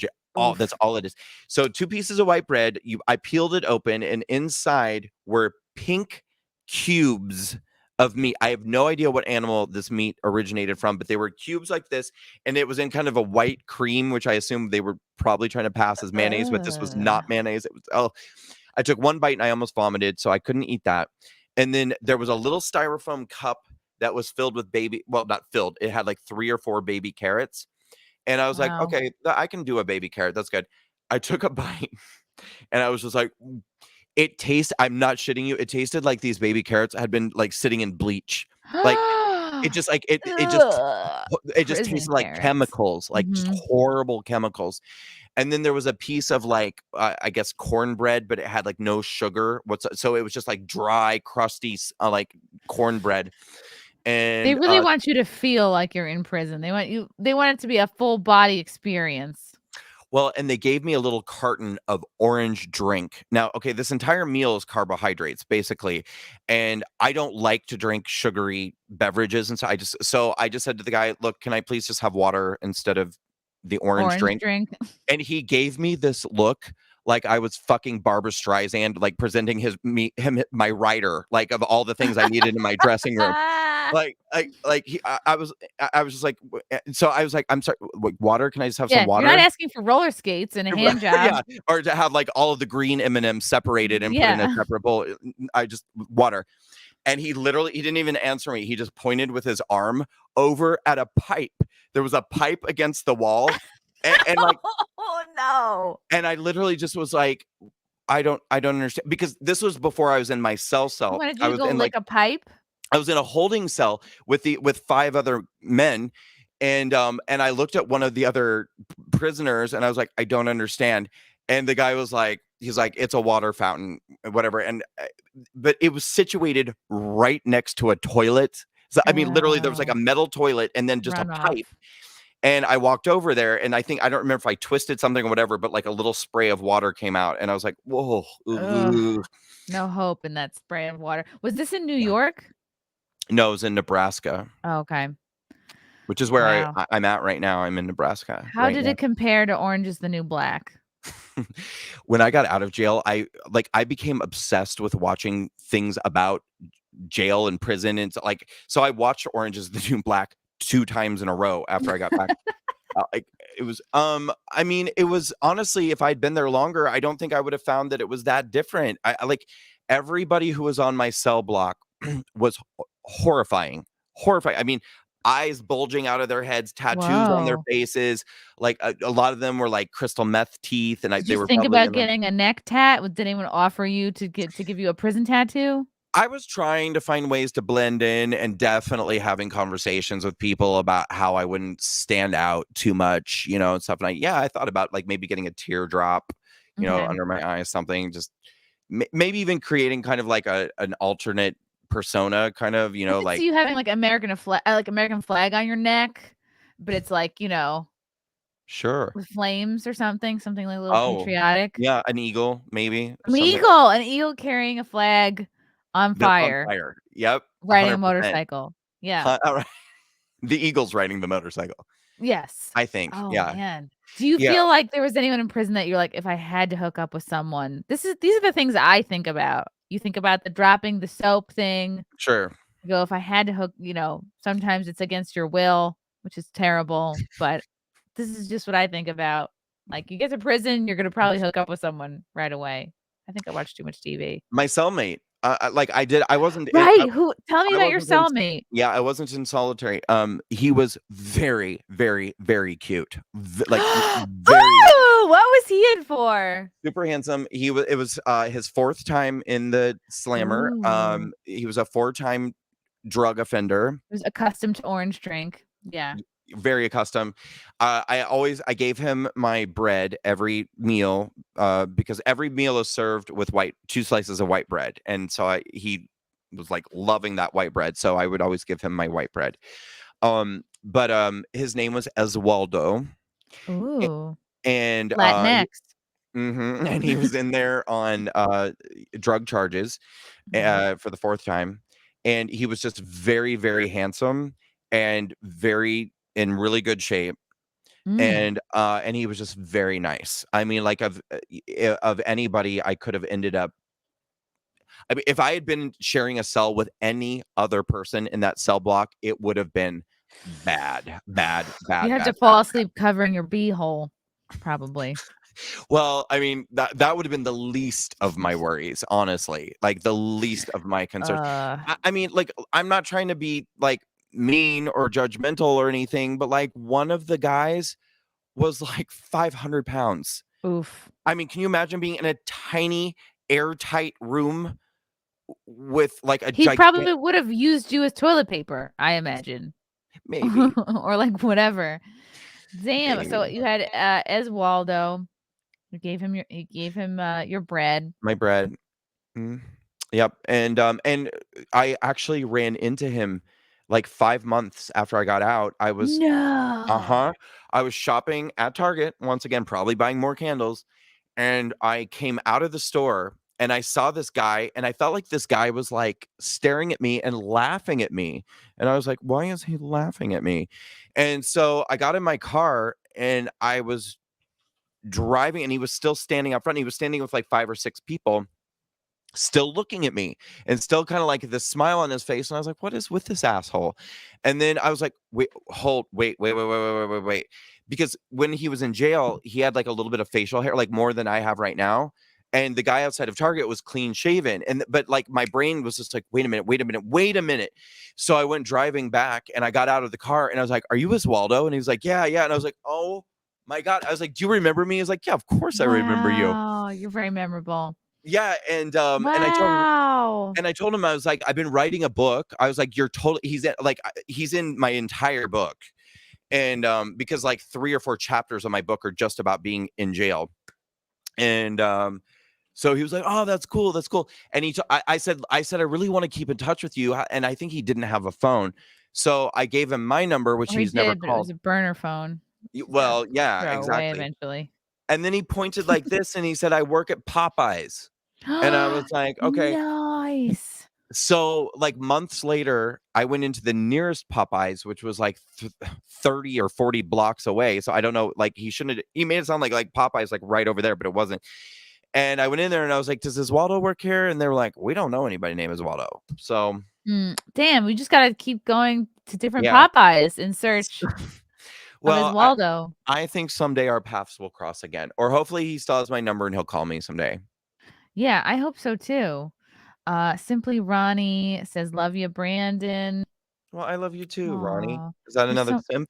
that's Oof. all it is. So 2 pieces of white bread, I peeled it open, and inside were pink cubes of meat. I have no idea what animal this meat originated from, but they were cubes like this, and it was in kind of a white cream, which I assume they were probably trying to pass as mayonnaise, but this was Ugh. not mayonnaise. It was I took one bite and I almost vomited, so I couldn't eat that. And then there was a little styrofoam cup that was filled with not filled. It had like 3 or 4 baby carrots. And I was like, Wow. okay, I can do a baby carrot. That's good. I took a bite and I was just like, it tastes. I'm not shitting you. It tasted like these baby carrots had been like sitting in bleach. Like it just like Ugh, it just prison tasted like carrots. chemicals, like just Mhm. horrible chemicals. And then there was a piece of like I guess cornbread, but it had like no sugar. So it was just like dry, crusty, like cornbread. They And really want you to feel like you're in prison. They want it to be a full body experience. well, and they gave me a little carton of orange drink. Now, okay, this entire meal is carbohydrates basically, and I don't like to drink sugary beverages, and so I just said to the guy, "Look, can I please just have water instead of the orange Orange drink?" drink. And he gave me this look like I was fucking Barbara Streisand, like presenting my writer, like of all the things I needed in my dressing room. I was just like, so I was like, I'm sorry, water? Can I just have some Yeah, you're not water? asking for roller skates and a hand job. Yeah, or to have like all of the green M&Ms separated and put in a Yeah. separate bowl. I just water. And he didn't even answer me. He just pointed with his arm over at a pipe. There was a pipe against the wall. And like, Oh, no. and I literally just was like, I don't understand, because this was before I was in my He cell. wanted I you to was go in like lick a pipe? I was in a holding cell with 5 other men, and I looked at one of the other prisoners and I was like, I don't understand. And the guy was like, he's like, it's a water fountain, whatever. And but it was situated right next to a toilet. So I mean, literally, there was like a Oh, metal toilet and then just a runoff. pipe. And I walked over there, and I don't remember if I twisted something or whatever, but like a little spray of water came out, and I was like, "Whoa, Ugh, ooh." no hope in that spray of water. Was this in New York? No, it was in Nebraska, Oh, okay. which is where Wow. I'm at right now. I'm in Nebraska How right did now. it compare to Orange is the New Black? When I got out of jail, I became obsessed with watching things about jail and prison, and so I watched Orange is the New Black 2 times in a row after I got back. Like it was, I mean, it was honestly, if I'd been there longer, I don't think I would have found that it was that different. I like everybody who was on my cell block was horrifying, horrifying. I mean, eyes bulging out of their heads, tattoos on their Whoa. faces. Like a lot of them were like crystal meth teeth, and Did they you were think probably about in like. getting a neck tat? Did anyone offer you to give you a prison tattoo? I was trying to find ways to blend in and definitely having conversations with people about how I wouldn't stand out too much, and stuff. And I thought about like maybe getting a teardrop, Okay. under my eye, something, just maybe even creating kind of like an alternate persona, kind of, I could like see you having like American flag on your neck, but it's like, sure. with flames or something like a little Oh, patriotic. yeah, an eagle, maybe An something an eagle carrying a flag on that's on fire, fire. Yep, riding a 100%. motorcycle. Yeah. All right. The eagle's riding the motorcycle, Yes. I think. Oh, Yeah. man. Do you Yeah, feel like there was anyone in prison that you're like, "If I had to hook up with someone" these are the things I think about. You think about the dropping the soap thing. sure. You go, "If I had to sometimes it's against your will, which is terrible, but this is just what I think about." Like, you get to prison, you're gonna probably hook up with someone right away. I think I watch too much TV. My cellmate, like I wasn't in Right, who tell me I about your wasn't in cellmate. yeah, I wasn't in solitary. He was very, very, very cute. Like very Ooh, what was he in for? super handsome. It was his 4th time in the slammer. Ooh. He was a 4-time drug offender. Was accustomed to orange drink. Yeah. Very accustomed. I gave him my bread every meal, because every meal is served with 2 slices of white bread, and so he was like loving that white bread, so I would always give him my white bread. But his name was Eswaldo, a- Ooh. and Latinx. and he was in there on drug charges, Mhm. for the 4th time, and he was just very, very handsome and very in really good shape, Mm. and he was just very nice. I mean, like of anybody I could have ended up. I mean, if I had been sharing a cell with any other person in that cell block, it would have been bad, bad, You bad, have to bad, fall bad, bad. asleep covering your beehole, probably. Well, I mean, that would have been the least of my worries, honestly. Like the least of my concerns. Uh, I mean, like I'm not trying to be like mean or judgmental or anything, but like one of the guys was like 500 pounds. Oof. I mean, can you imagine being in a tiny, airtight room with like a He gigantic, probably would have used you as toilet paper, I imagine. maybe, Or like whatever. Damn. So maybe you had Eswaldo. You gave him your bread. my bread. Mm. Yep. And I actually ran into him like 5 months after I got out. I was No. I was shopping at Target once again, probably buying more candles, and I came out of the store and I saw this guy and I felt like this guy was like staring at me and laughing at me. And I was like, "Why is he laughing at me?" And so I got in my car and I was driving and he was still standing up front. He was standing with like 5 or 6 people still looking at me and still kind of like this smile on his face. And I was like, what is with this asshole? And then I was like, wait. Because when he was in jail, he had like a little bit of facial hair, like more than I have right now. And the guy outside of Target was clean shaven. But like my brain was just like, wait a minute. So I went driving back and I got out of the car and I was like, are you Oswaldo? And he was like, yeah. And I was like, oh my God. I was like, do you remember me? He's like, yeah, of course I remember you. Wow, you're very memorable. Yeah, Wow. and I told him, I was like, I've been writing a book. I was like, you're totally he's in my entire book. And because like 3 or 4 chapters of my book are just about being in jail. And so he was like, oh, that's cool. That's cool. And I said, I really want to keep in touch with you. And I think he didn't have a phone. So I gave him my number, which Or he he's never did, but it was called. a burner phone. Well, yeah, Throw away exactly. eventually. And then he pointed like this and he said, I work at Popeyes. And I was like, okay. Nice. So, like, months later, I went into the nearest Popeyes, which was, like, 30 or 40 blocks away, so I don't know, like, he made it sound like Popeyes, like, right over there, but it wasn't, and I went in there, and I was like, "Does Oswaldo work here?" And they were like, "We don't know anybody named Oswaldo." So Damn, we just gotta keep going to different yeah. Popeyes in search of Well, Oswaldo. I think someday our paths will cross again, or hopefully he still has my number and he'll call me someday. Yeah, I hope so too. Simply Ronnie says, "Love you, Brandon." Well, I love you too, Ronnie. Aw. Is that There's another so simp?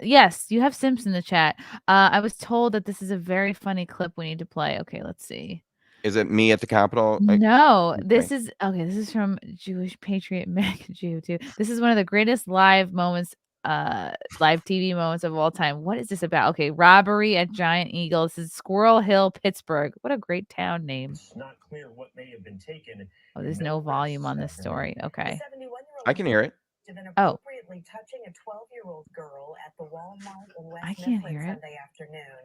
yes, you have Simps in the chat. I was told that this is a very funny clip we need to play. Okay, let's see. Is it me at the Capitol? No, Okay. this is from Jewish Patriot Mac Jew too. This is one of the greatest live TV moments of all time. What is this about? Okay, robbery at Giant Eagle. This is Squirrel Hill, Pittsburgh. What a great town name. It's not clear what may have been taken. Oh, there's no volume on this story. Okay. I can hear it. Oh. Appropriately touching a 12-year-old girl at the Walmart in West I can't Mifflin hear it. Sunday afternoon.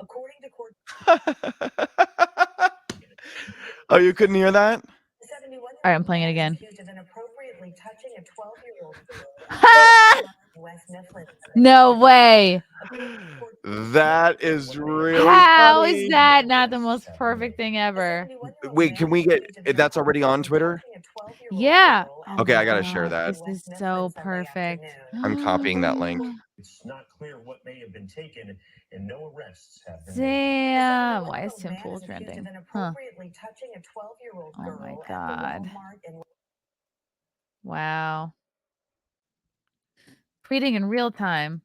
According to court, Oh, you couldn't hear that? the 71-year-old All right, I'm playing it again. accused of inappropriately touching a 12-year-old girl in West Mifflin. No way. That is really How funny. is that not the most perfect thing ever? Wait, can we get that's already on Twitter? Yeah. Oh Okay, my I gotta share God, that. This is so perfect. I'm copying that link. It's not clear what may have been taken, and no arrests have been made. Damn. Why is Tim Pool trending? Huh. Oh Oh my God. Wow. Tweeting in real time.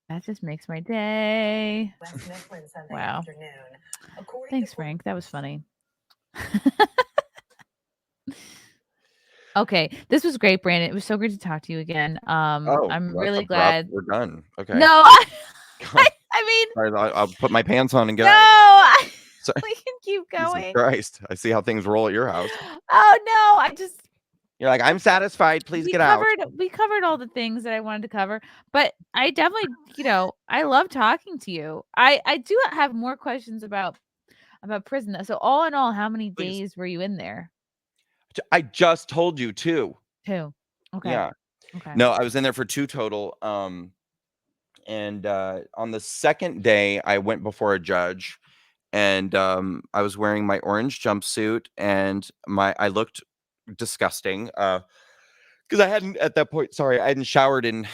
That just makes my day. Wow. Thanks, Frank. That was funny. Okay, this was great, Brandon. It was so great to talk to you again. Oh, I'm that's really abrupt. glad. We're done. Okay. No, I mean, All right, I'll put my pants on and get no, out. Sorry. we can keep Jesus going. Christ. I see how things roll at your house. Oh no, You're like, I'm satisfied. Please get out. we covered all the things that I wanted to cover, but I definitely, I love talking to you. I do have more questions about prison. So all in all, how many Please. days were you in there? I just told you 2. 2. Okay. Yeah. Okay. No, I was in there for 2 total. And on the second day, I went before a judge, and I was wearing my orange jumpsuit, and I looked disgusting because I hadn't at that point. Sorry, I hadn't showered in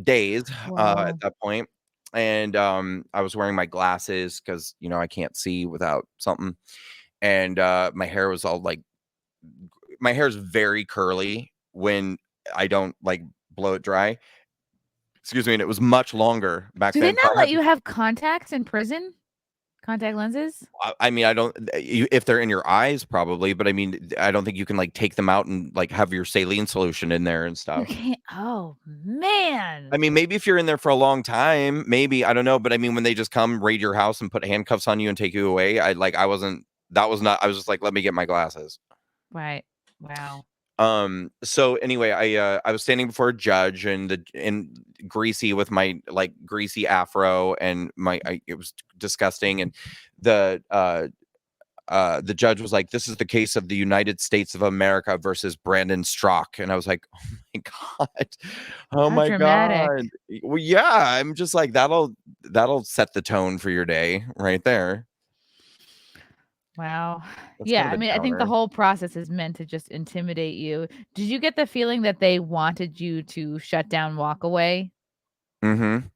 days Whoa. at that point, and I was wearing my glasses because I can't see without something, and my hair was all like, my hair is very curly when I don't like blow it dry. Excuse me, and it was much longer back Do they then. So not I let had you have contacts in prison? Contact lenses? I mean, I don't if they're in your eyes, probably, but I mean, I don't think you can like take them out and like have your saline solution in there and You stuff. can't. Oh man. I mean, maybe if you're in there for a long time, maybe I don't know, but I mean, when they just come raid your house and put handcuffs on you and take you away, I wasn't. That was not. I was just like, let me get my glasses. Right. Wow. So anyway, I was standing before a judge and greasy with my like greasy afro and it was disgusting, and the the judge was like, this is the case of the United States of America versus Brandon Strock. And I was like, oh my God. Oh How my dramatic. God. Well, yeah, I'm just like, that'll set the tone for your day right there. Wow. That's Yeah, kind I of a mean, I think the downer. whole process is meant to just intimidate you. Did you get the feeling that they wanted you to shut down, walk away? Mm-hmm.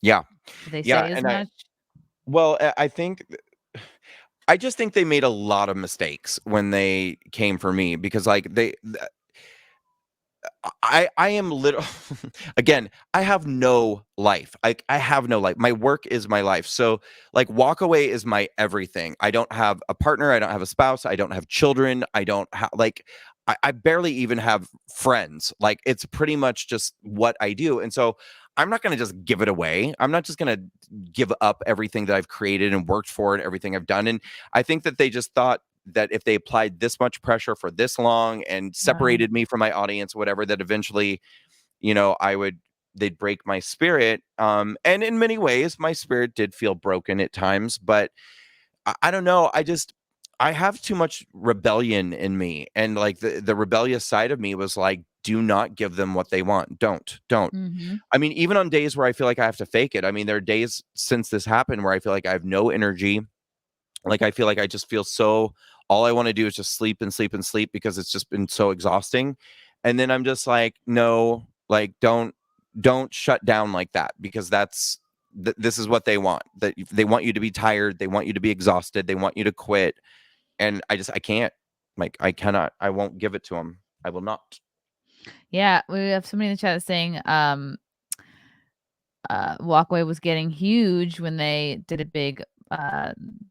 Yeah. Did they Yeah. say as And much? I think I just think they made a lot of mistakes when they came for me because like I am little again, I have no life. I have no life. My work is my life. So like walk away is my everything. I don't have a partner, I don't have a spouse, I don't have children, I don't have like I barely even have friends. Like it's pretty much just what I do. And so I'm not going to just give it away. I'm not just going to give up everything that I've created and worked for and everything I've done. And I think that they just thought that if they applied this much pressure for this long and Wow. separated me from my audience, whatever, that eventually, they'd break my spirit. And in many ways, my spirit did feel broken at times, but I don't know. I have too much rebellion in me. And like the rebellious side of me was like, do not give them what they want. Don't. Mhm. I mean, even on days where I feel like I have to fake it. I mean, there are days since this happened where I feel like I have no energy. Like, I feel like I just feel so all I wanna do is just sleep and sleep and sleep because it's just been so exhausting, and then I'm just like, "No, like, don't shut down like that because this is what they want. That they want you to be tired, they want you to be exhausted, they want you to quit," and I can't. Like, I cannot. I won't give it to them. I will not. Yeah, we have somebody in the chat saying, Walkway was getting huge when they did a big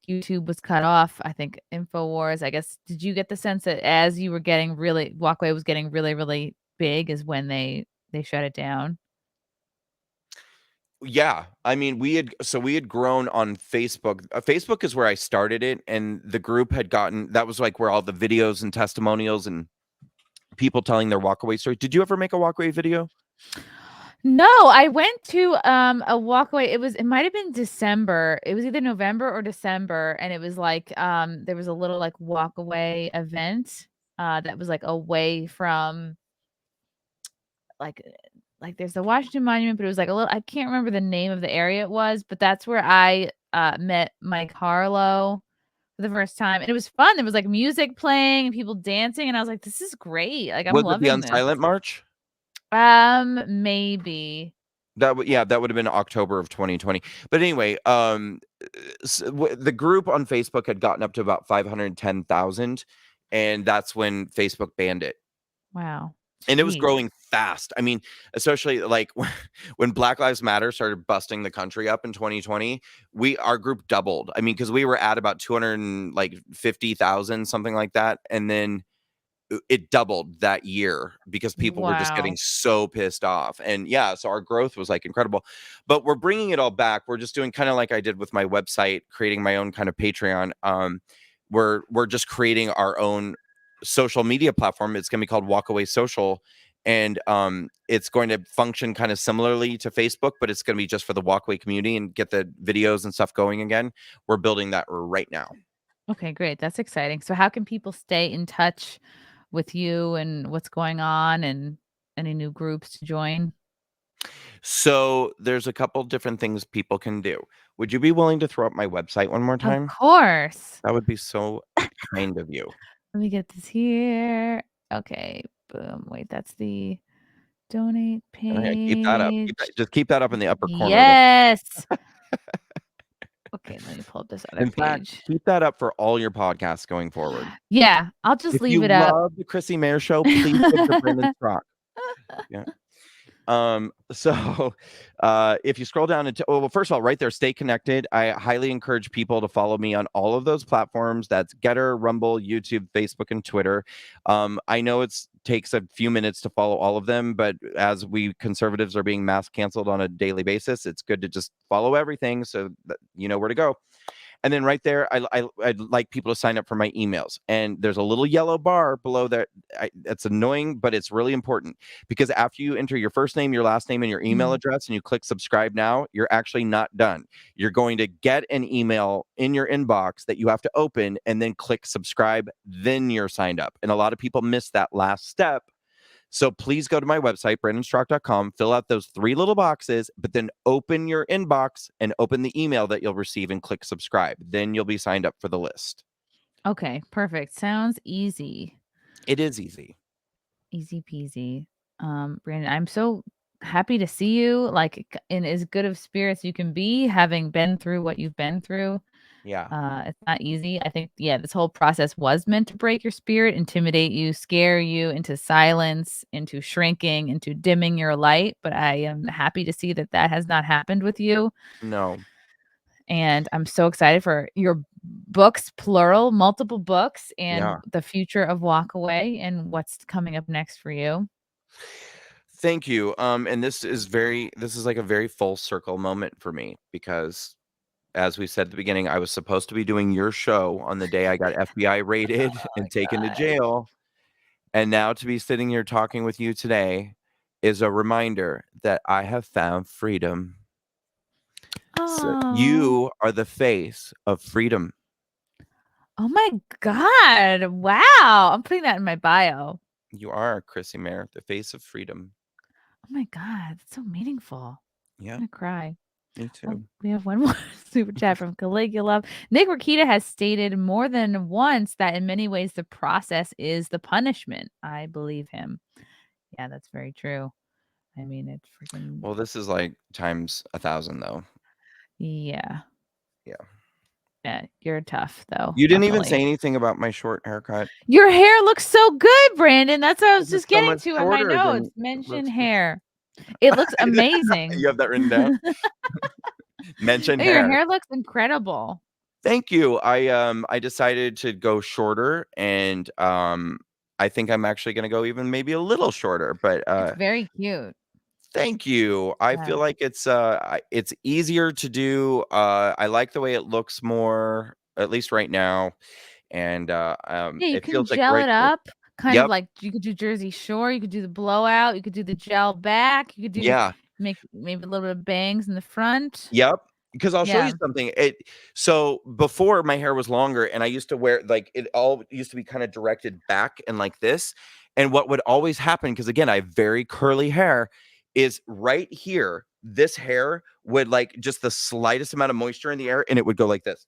YouTube was cut off. I think InfoWars. I guess did you get the sense that as you were getting really Walkway was getting really, really big is when they shut it down? Yeah, I mean, we had grown on Facebook. Facebook is where I started it, and the group had gotten that was like where all the videos and testimonials and people telling their walkaway story. Did you ever make a walkaway video? No, I went to a walkaway. It might have been December. It was either November or December, and it was like there was a little like walkaway event that was like away from like there's the Washington Monument, but it was like a little I can't remember the name of the area it was, but that's where I met Mike Harlow for the first time. And it was fun. There was like music playing and people dancing, and I was like, this is great. Like I'm Was it the loving this. Unsilent March? Maybe. That would have been October of 2020. But anyway, the group on Facebook had gotten up to about 510,000, and that's when Facebook banned it. Wow. And it was Jeez. growing fast. I mean, especially like when Black Lives Matter started busting the country up in 2020, our group doubled. I mean, because we were at about 250,000, something like that, and then it doubled that year because people were just getting Wow. so pissed off. And yeah, so our growth was like incredible. But we're bringing it all back. We're just doing kind of like I did with my website, creating my own kind of Patreon. We're just creating our own social media platform. It's going to be called Walkaway Social, and it's going to function kind of similarly to Facebook, but it's going to be just for the walkaway community and get the videos and stuff going again. We're building that right now. Okay, great. That's exciting. So how can people stay in touch with you and what's going on and any new groups to join? So there's a couple different things people can do. Would you be willing to throw up my website one more Of time? course. That would be so kind of you. Let me get this here. Okay. Boom. Wait, that's the donate Oh, yeah, keep that up. page. Just keep that up in the upper corner of the Yes. Okay, let me pull up this other in fact, page. keep that up for all your podcasts going forward. Yeah, I'll just If leave you it up. love the Chrissie Mayr show, please give to Brandon Strock. Yeah. So if you scroll down into, well, first of all, right there, stay connected. I highly encourage people to follow me on all of those platforms. That's Getter, Rumble, YouTube, Facebook, and Twitter. I know it's takes a few minutes to follow all of them, but as we conservatives are being mass canceled on a daily basis, it's good to just follow everything so that you know where to go. And then right there, I'd like people to sign up for my emails. And there's a little yellow bar below there. It's annoying, but it's really important because after you enter your first name, your last name, and your email address, and you click subscribe now, you're actually not done. You're going to get an email in your inbox that you have to open and then click subscribe. Then you're signed up. And a lot of people miss that last step. So please go to my website, brandonstraka.com, fill out those 3 little boxes, but then open your inbox and open the email that you'll receive and click subscribe. Then you'll be signed up for the list. Okay, perfect. Sounds easy. It is easy. Easy peasy. Brandon, I'm so happy to see you like in as good of spirits you can be, having been through what you've been through. Yeah. It's not easy. I think, this whole process was meant to break your spirit, intimidate you, scare you into silence, into shrinking, into dimming your light. But I am happy to see that that has not happened with you. No. And I'm so excited for your books, plural, multiple books, and Yeah. the future of Walk Away and what's coming up next for you. Thank you. And this is like a very full circle moment for me because as we said at the beginning, I was supposed to be doing your show on the day I got FBI raided and taken to jail. And now to be sitting here talking with you today is a reminder that I have found freedom. So Oh, you are the face of freedom. oh my God. Wow. I'm putting that in my bio. You are, Chrissie Mayr, the face of freedom. Oh my God. That's so meaningful. Yeah, I'm going to cry. me too. Oh, we have one more super chat from Caligula. Nick Rakita has stated more than once that in many ways the process is the punishment. I believe him. Yeah, that's very true. I mean, it's freaking. Well, this is like times 1,000, though. Yeah. Yeah. Yeah, you're tough, though. You didn't even Definitely. say anything about my short haircut. Your hair looks so good, Brandon. That's what I was This is just so getting much to in my shorter than notes. it Mention looks. hair. It looks amazing. You have that written down? Mention Your hair. hair looks incredible. Thank you. I decided to go shorter, and I think I'm actually going to go even maybe a little shorter. But It's very cute. thank you. I feel Yeah. like it's easier to do. I like the way it looks more, at least right now, and Yeah, you it can feels like the gel right it choice. up. Kind of Yep. like you could do Jersey Shore, you could do the blowout, you could do the gel back, you could do Yeah. make maybe a little bit of bangs in the front. Yep. Because I'll show Yeah. you something. So before my hair was longer and I used to wear like it all used to be kind of directed back and like this. And what would always happen, because again, I have very curly hair, is right here, this hair would like just the slightest amount of moisture in the air and it would go like this.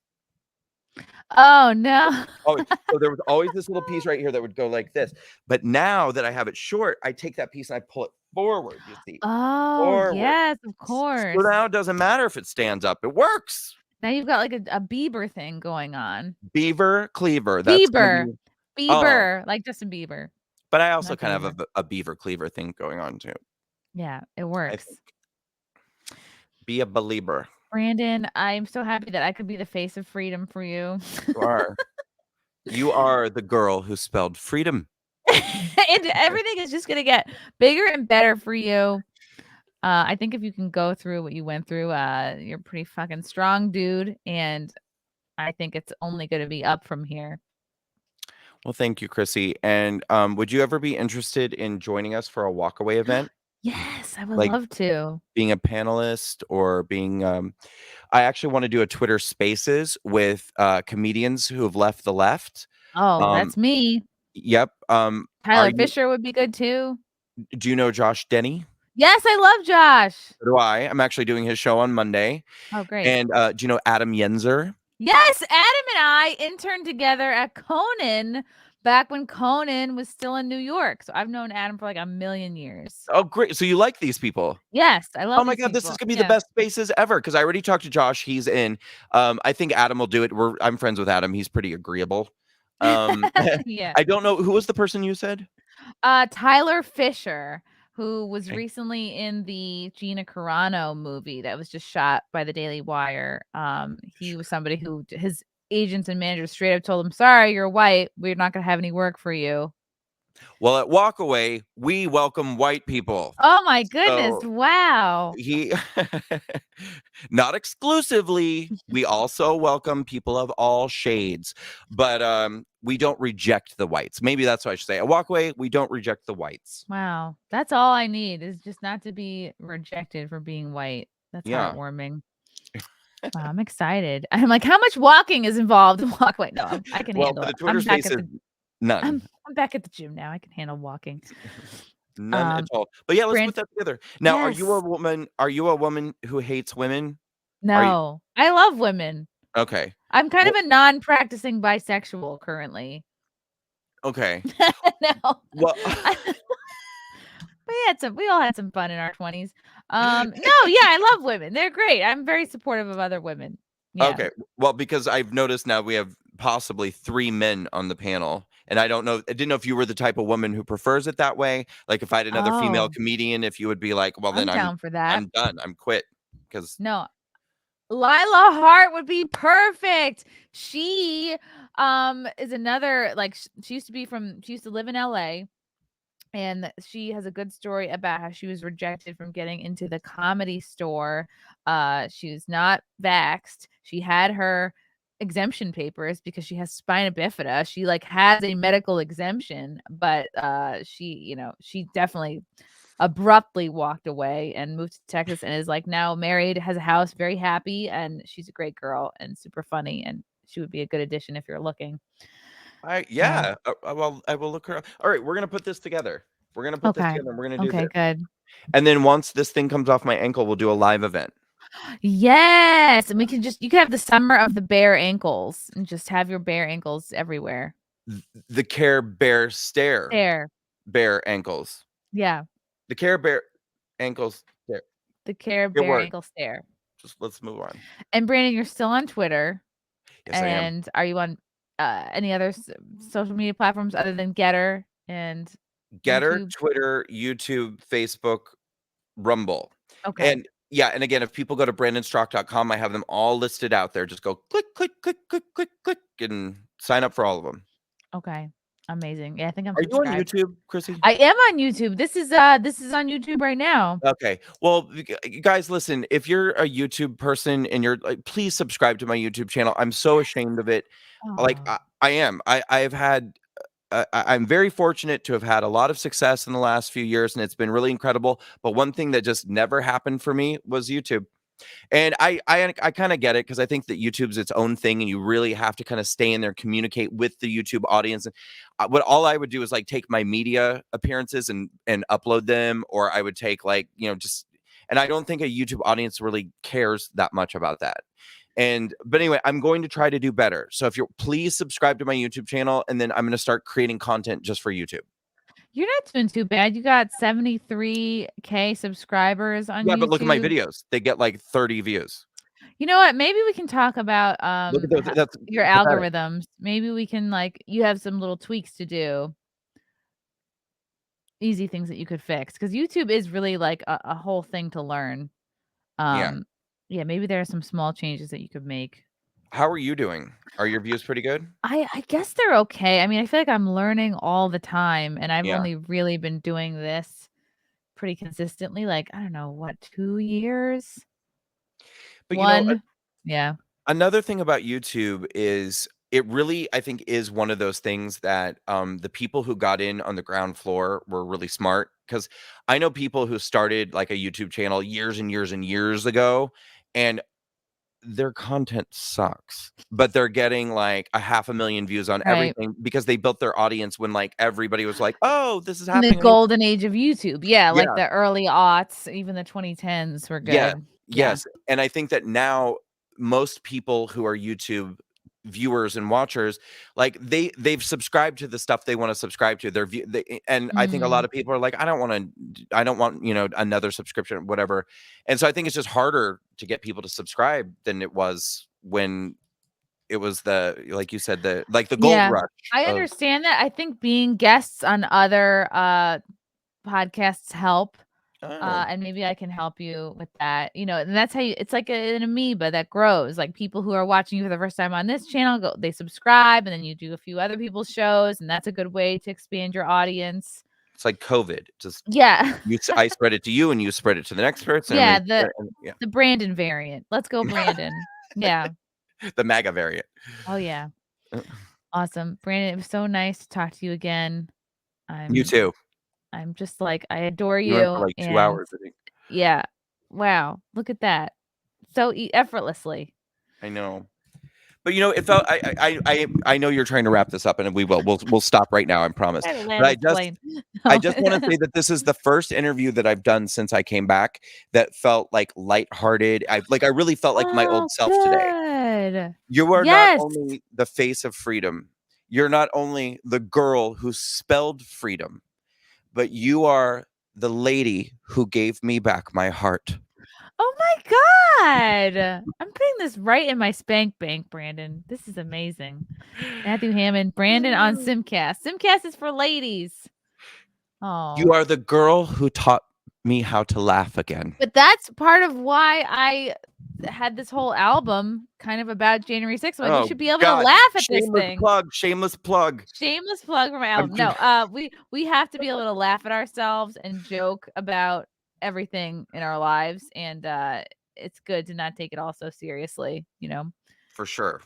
Oh no. Oh, so there was always this little piece right here that would go like this. But now that I have it short, I take that piece and I pull it forward, you see. Oh, Forward. yes, of course. So now it doesn't matter if it stands up. It works. Now you've got like a Bieber thing going on. Beaver cleaver. That's gonna Bieber. be Bieber, like Justin Bieber. but I also Not kind of Bieber. have a beaver cleaver thing going on too. Yeah, it I works. think. Be a believer. Brandon, I'm so happy that I could be the face of freedom for you. You are. You are the girl who spelled freedom. And everything is just gonna get bigger and better for you. I think if you can go through what you went through, you're a pretty fucking strong dude, and I think it's only gonna be up from here. Well, thank you, Chrissy. And would you ever be interested in joining us for a walkaway event? Yes, I would Like love to. being a panelist or being I actually want to do a Twitter Spaces with comedians who have left the left. Oh, Um, that's me. yep. Tyler Fisher would be good too. Do you know Josh Denny? Yes, I love Josh. So do I. I'm actually doing his show on Monday. Oh, great. And do you know Adam Yenzer? Yes, Adam and I interned together at Conan back when Conan was still in New York. So I've known Adam for like a million years. Oh, great. So you like these people? Yes, I love Oh my these God, this is people. gonna be the best spaces ever because I already talked to Josh. He's in. I think Adam will do it. I'm friends with Adam. He's pretty agreeable. Yeah. I don't know who was the person you said. Tyler Fisher who was Okay. recently in the Gina Carano movie that was just shot by the Daily Wire. He was somebody who his agents and managers straight up told him, "Sorry, you're white. We're not going to have any work for you." Well, at Walkaway, we welcome white people. Oh my goodness. So Wow. he not exclusively, we also welcome people of all shades, but we don't reject the whites. Maybe that's what I should say. At Walkaway, we don't reject the whites. Wow. That's all I need is just not to be rejected for being white. That's Yeah. heartwarming. Wow, I'm excited. I'm like, how much walking is involved in walkway? No, I can Well, handle for the it. Twitter I'm back space at is the none. I'm back at the gym now. I can handle walking. None at all. But yeah, let's Brand put that together. Now, are you a Yes. woman? Are you a woman who hates women? Are you No. I love women. okay? I'm kind of Well, a non-practicing bisexual currently. okay. No. Well, We all had some fun in our 20s. No, yeah, I love women. They're great. I'm very supportive of other women. Yeah. okay. Well, because I've noticed now we have possibly 3 men on the panel, and I don't know. I didn't know if you were the type of woman who prefers it that way. Like, if I had another female Oh, comedian, if you would be like, "Well, then I'm down for that. I'm done. I'm quit." Because No, Lila Hart would be perfect. She is another like she used to live in LA, and she has a good story about how she was rejected from getting into the Comedy Store. She was not vaxxed. She had her exemption papers because she has spina bifida. She like has a medical exemption, but she definitely abruptly walked away and moved to Texas and is like now married, has a house, very happy, and she's a great girl and super funny, and she would be a good addition if you're looking. Uh, yeah. Well, I will look her up. All right, we're gonna put this together. We're gonna put this okay. together. And we're gonna do Okay, this, good. and then once this thing comes off my ankle, we'll do a live event. Yes, and you can have the summer of the bare ankles and just have your bare ankles everywhere. The Care Bear stare. There. Bear ankles. Yeah. The Care Bear ankles. There. The Care Good Bear work. ankle stare. Just let's move on. And Brandon, you're still on Twitter. Yes, I am. And are you on any other social media platforms other than Getter and Getter, YouTube? Twitter, YouTube, Facebook, Rumble. Okay. And yeah, and again, if people go to brandonstrock.com, I have them all listed out there. Just go click, click, click, click, click, click, and sign up for all of them. Okay. Amazing. Yeah, I think I'm Are you on subscribed. YouTube, Chrissy? I am on YouTube. This is on YouTube right now. Okay. Well, you guys, listen, if you're a YouTube person and you're like, please subscribe to my YouTube channel. I'm so ashamed of it. Like Oh, I am. I've had I'm very fortunate to have had a lot of success in the last few years, and it's been really incredible. But one thing that just never happened for me was YouTube. And I kind of get it because I think that YouTube's its own thing, and you really have to kind of stay in there, communicate with the YouTube audience. And what all I would do is like take my media appearances and upload them, or I would take like just. And I don't think a YouTube audience really cares that much about that. But anyway, I'm going to try to do better. So if you're please subscribe to my YouTube channel, and then I'm going to start creating content just for YouTube. you're not doing too bad. You got 73K subscribers on Yeah, but look at my YouTube. videos; they get like 30 views. You know what? Maybe we can talk about Look at those. That's your pathetic. algorithms. Maybe we can you have some little tweaks to do. Easy things that you could fix because YouTube is really like a whole thing to learn. Yeah. Yeah, maybe there are some small changes that you could make. How are you doing? Are your views pretty good? I guess they're okay. I mean, I feel like I'm learning all the time, and I've Yeah. only really been doing this pretty consistently, like, I don't know, what, 2 years? But 1. Yeah. another thing about YouTube is it really, I think, is one of those things that the people who got in on the ground floor were really smart. Because I know people who started like a YouTube channel years and years and years ago, and their content sucks, but they're getting like 500,000 views on Right. everything because they built their audience when like everybody was like, "Oh, this is In the happening." golden age of YouTube. Yeah, like Yeah. the early aughts, even the 2010s were Yeah. good. Yeah. Yes. And I think that now most people who are YouTube viewers and watchers, like they've subscribed to the stuff they want to subscribe to. And I think a lot Mhm. of people are like, I don't want, another subscription, whatever. And so I think it's just harder to get people to subscribe than it was when it was like you said, the gold Yeah. rush I of understand that. I think being guests on other podcasts help. Oh. And maybe I can help you with that. And that's how it's like an amoeba that grows. Like people who are watching you for the first time on this channel, they subscribe, and then you do a few other people's shows, and that's a good way to expand your audience. It's like COVID. Just Yeah. I spread it to you, and you spread it to the next person. Yeah, and then- the Brandon variant. Let's go, Brandon. Yeah. the MAGA variant. Oh yeah. Awesome, Brandon. It was so nice to talk to you again. You too. I'm just like, I adore You you. went for like 2 hours, I think. Yeah. Wow. Look at that. So effortlessly. I know. But it felt. I know you're trying to wrap this up, and we will. We'll stop right now. I promise. But I just want to say that this is the first interview that I've done since I came back that felt like lighthearted. I really felt like my old self today. You are not only the face of freedom. You're not only the girl who spelled freedom, but you are the lady who gave me back my heart. Oh my God. I'm putting this right in my spank bank, Brandon. This is amazing. Matthew Hammond, Brandon on Simcast. Simcast is for ladies. Oh. You are the girl who taught me how to laugh again. But that's part of why I had this whole album kind of about January 6th. Like, you should be able to laugh at this thing. Shameless plug For my album. No, we have to be able to laugh at ourselves and joke about everything in our lives, and it's good to not take it all so seriously, For sure.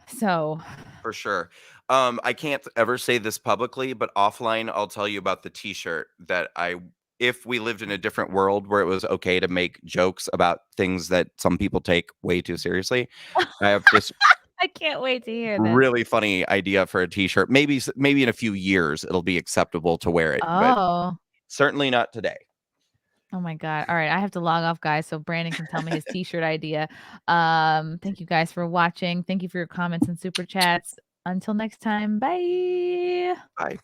So for sure. I can't ever say this publicly, but offline I'll tell you about the t-shirt that if we lived in a different world where it was okay to make jokes about things that some people take way too seriously, I have this I can't wait to hear this. Really funny idea for a t-shirt. Maybe in a few years it'll be acceptable to wear it, but certainly not today. Oh my God. All right. I have to log off, guys, so Brandon can tell me his t-shirt idea. Thank you guys for watching. Thank you for your comments and super chats. Until next time. Bye. Bye.